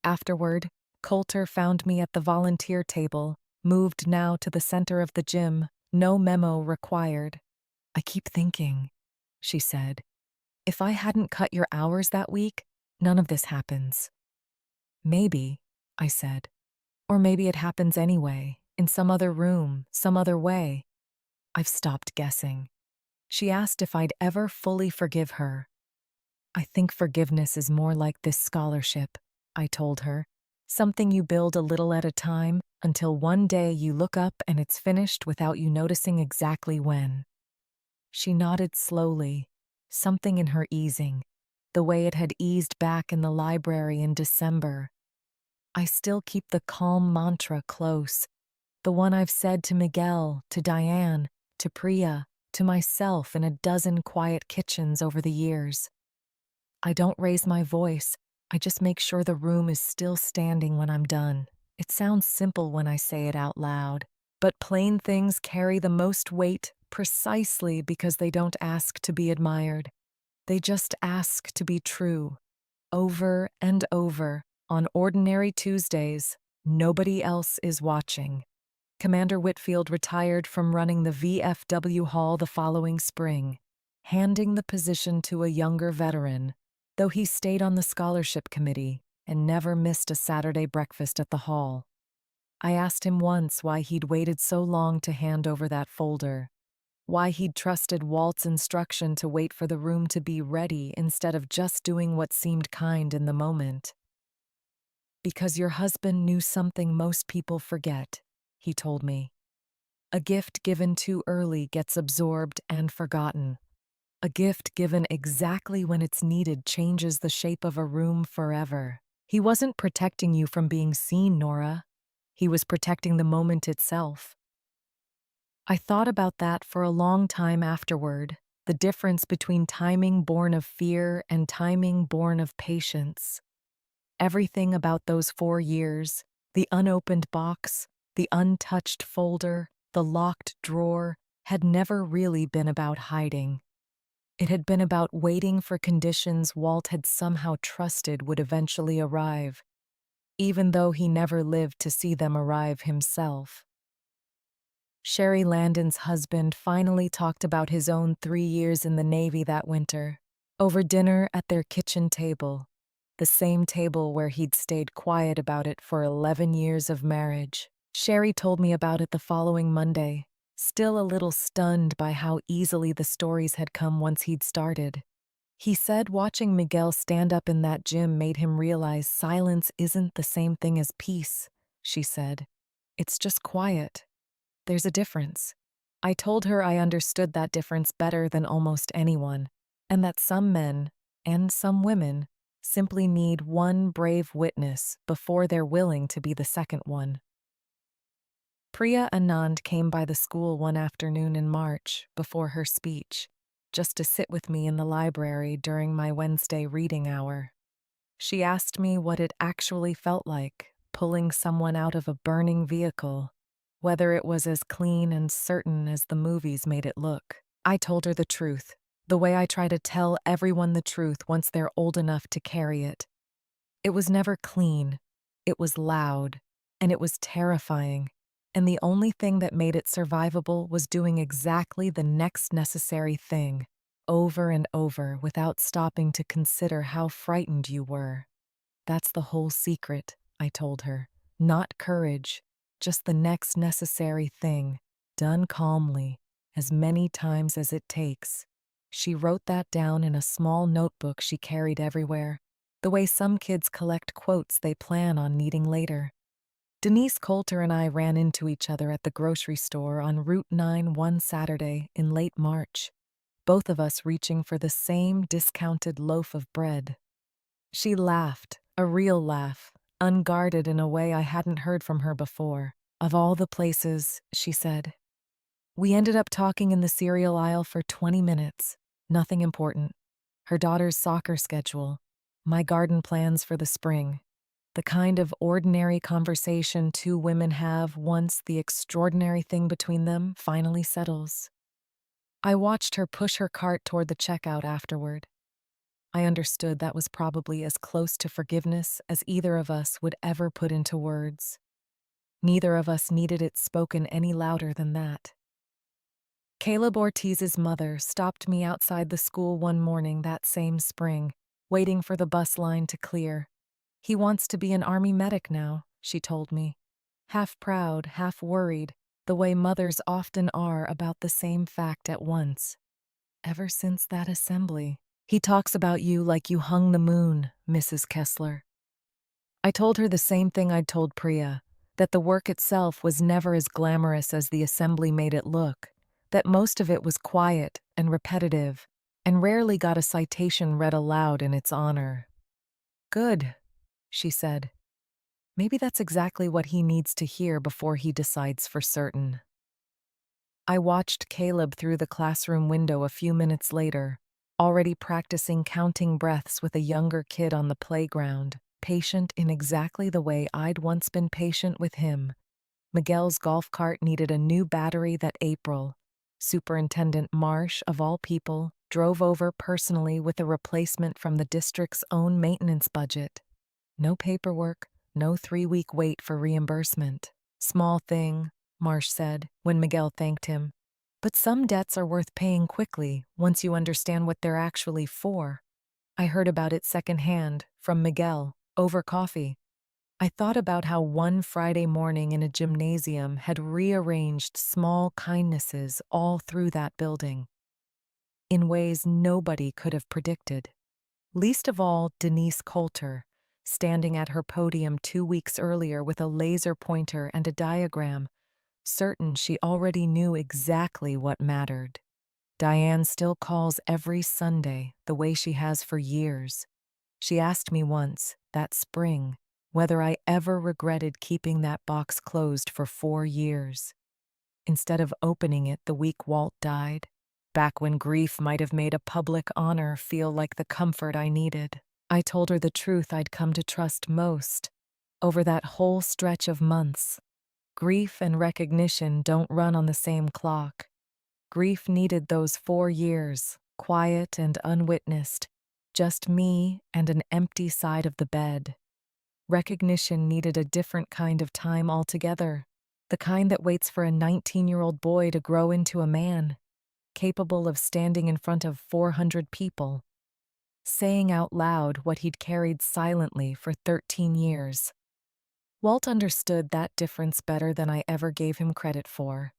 Speaker 1: Afterward, Coulter found me at the volunteer table, moved now to the center of the gym, no memo required. "I keep thinking," she said, "if I hadn't cut your hours that week, none of this happens." "Maybe," I said. "Or maybe it happens anyway, in some other room, some other way." I've stopped guessing. She asked if I'd ever fully forgive her. "I think forgiveness is more like this scholarship," I told her. "Something you build a little at a time until one day you look up and it's finished without you noticing exactly when." She nodded slowly, something in her easing, the way it had eased back in the library in December. I still keep the calm mantra close, the one I've said to Miguel, to Diane, to Priya, to myself in a dozen quiet kitchens over the years. I don't raise my voice, I just make sure the room is still standing when I'm done. It sounds simple when I say it out loud, but plain things carry the most weight precisely because they don't ask to be admired. They just ask to be true, over and over, on ordinary Tuesdays. Nobody else is watching. Commander Whitfield retired from running the VFW Hall the following spring, handing the position to a younger veteran, though he stayed on the scholarship committee and never missed a Saturday breakfast at the hall. I asked him once why he'd waited so long to hand over that folder, why he'd trusted Walt's instruction to wait for the room to be ready instead of just doing what seemed kind in the moment. "Because your husband knew something most people forget," he told me. "A gift given too early gets absorbed and forgotten. A gift given exactly when it's needed changes the shape of a room forever." He wasn't protecting you from being seen, Nora. He was protecting the moment itself. I thought about that for a long time afterward, the difference between timing born of fear and timing born of patience. Everything about those 4 years, the unopened box, the untouched folder, the locked drawer, had never really been about hiding. It had been about waiting for conditions Walt had somehow trusted would eventually arrive, even though he never lived to see them arrive himself. Sherry Landon's husband finally talked about his own 3 years in the Navy that winter, over dinner at their kitchen table, the same table where he'd stayed quiet about it for 11 years of marriage. Sherry told me about it the following Monday, still a little stunned by how easily the stories had come once he'd started. He said watching Miguel stand up in that gym made him realize silence isn't the same thing as peace, she said. It's just quiet. There's a difference. I told her I understood that difference better than almost anyone, and that some men, and some women, simply need one brave witness before they're willing to be the second one. Priya Anand came by the school one afternoon in March before her speech. just to sit with me in the library during my Wednesday reading hour. She asked me what it actually felt like, pulling someone out of a burning vehicle, whether it was as clean and certain as the movies made it look. I told her the truth, the way I try to tell everyone the truth once they're old enough to carry it. It was never clean, it was loud, and it was terrifying, and the only thing that made it survivable was doing exactly the next necessary thing, over and over without stopping to consider how frightened you were. That's the whole secret, I told her. Not courage, just the next necessary thing, done calmly, as many times as it takes. She wrote that down in a small notebook she carried everywhere, the way some kids collect quotes they plan on needing later. Denise Coulter and I ran into each other at the grocery store on Route 9 one Saturday in late March, both of us reaching for the same discounted loaf of bread. She laughed, a real laugh, unguarded in a way I hadn't heard from her before. Of all the places, she said. We ended up talking in the cereal aisle for 20 minutes. Nothing important. Her daughter's soccer schedule, my garden plans for the spring. The kind of ordinary conversation two women have once the extraordinary thing between them finally settles. I watched her push her cart toward the checkout afterward. I understood that was probably as close to forgiveness as either of us would ever put into words. Neither of us needed it spoken any louder than that. Caleb Ortiz's mother stopped me outside the school one morning that same spring, waiting for the bus line to clear. He wants to be an army medic now, she told me. Half proud, half worried, the way mothers often are about the same fact at once. Ever since that assembly, he talks about you like you hung the moon, Mrs. Kessler. I told her the same thing I'd told Priya, that the work itself was never as glamorous as the assembly made it look, that most of it was quiet and repetitive, and rarely got a citation read aloud in its honor. Good, she said. Maybe that's exactly what he needs to hear before he decides for certain. I watched Caleb through the classroom window a few minutes later, already practicing counting breaths with a younger kid on the playground, patient in exactly the way I'd once been patient with him. Miguel's golf cart needed a new battery that April. Superintendent Marsh, of all people, drove over personally with a replacement from the district's own maintenance budget. No paperwork, no 3-week wait for reimbursement. Small thing, Marsh said, when Miguel thanked him. But some debts are worth paying quickly once you understand what they're actually for. I heard about it secondhand, from Miguel, over coffee. I thought about how one Friday morning in a gymnasium had rearranged small kindnesses all through that building, in ways nobody could have predicted. Least of all Denise Coulter, standing at her podium 2 weeks earlier with a laser pointer and a diagram, certain she already knew exactly what mattered. Diane still calls every Sunday, the way she has for years. She asked me once, that spring, whether I ever regretted keeping that box closed for 4 years. Instead of opening it the week Walt died, back when grief might have made a public honor feel like the comfort I needed, I told her the truth I'd come to trust most. Over that whole stretch of months, grief and recognition don't run on the same clock. Grief needed those 4 years, quiet and unwitnessed, just me and an empty side of the bed. Recognition needed a different kind of time altogether, the kind that waits for a 19-year-old boy to grow into a man, capable of standing in front of 400 people, saying out loud what he'd carried silently for 13 years. Walt understood that difference better than I ever gave him credit for.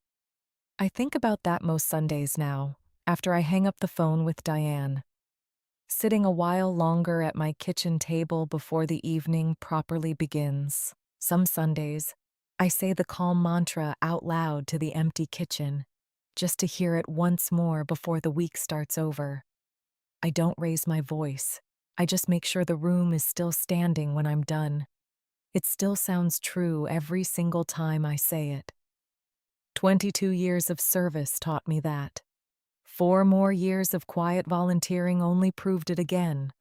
Speaker 1: I think about that most Sundays now, after I hang up the phone with Diane. Sitting a while longer at my kitchen table before the evening properly begins. Some Sundays, I say the calm mantra out loud to the empty kitchen, just to hear it once more before the week starts over. I don't raise my voice. I just make sure the room is still standing when I'm done. It still sounds true every single time I say it. 22 years of service taught me that. 4 more years of quiet volunteering only proved it again.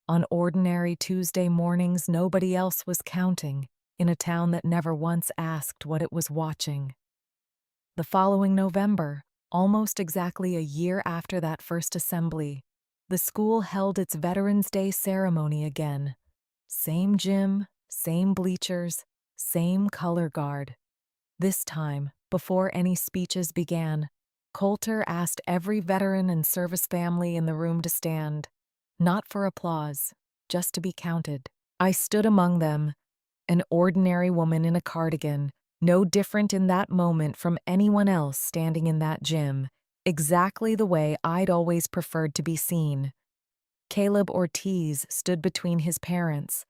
Speaker 1: On ordinary Tuesday mornings, nobody else was counting, in a town that never once asked what it was watching. The following November, almost exactly a year after that first assembly, the school held its Veterans Day ceremony again. Same gym, same bleachers, same color guard. This time, before any speeches began, Coulter asked every veteran and service family in the room to stand, not for applause, just to be counted. I stood among them, an ordinary woman in a cardigan, no different in that moment from anyone else standing in that gym, exactly the way I'd always preferred to be seen. Caleb Ortiz stood between his parents,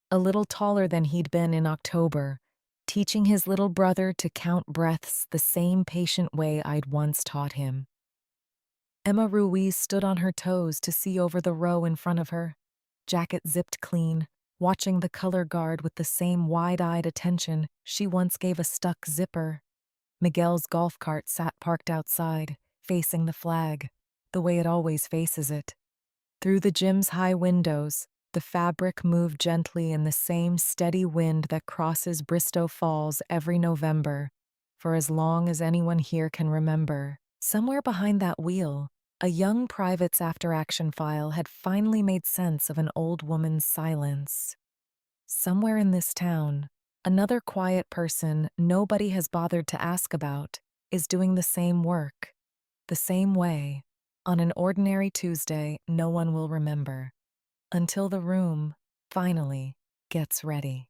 Speaker 1: a little taller than he'd been in October, teaching his little brother to count breaths the same patient way I'd once taught him. Emma Ruiz stood on her toes to see over the row in front of her, jacket zipped clean, watching the color guard with the same wide-eyed attention she once gave a stuck zipper. Miguel's golf cart sat parked outside, facing the flag, the way it always faces it. Through the gym's high windows, the fabric moved gently in the same steady wind that crosses Bristow Falls every November, for as long as anyone here can remember. Somewhere behind that wheel, a young private's after-action file had finally made sense of an old woman's silence. Somewhere in this town, another quiet person nobody has bothered to ask about is doing the same work, the same way, on an ordinary Tuesday no one will remember, until the room, finally, gets ready.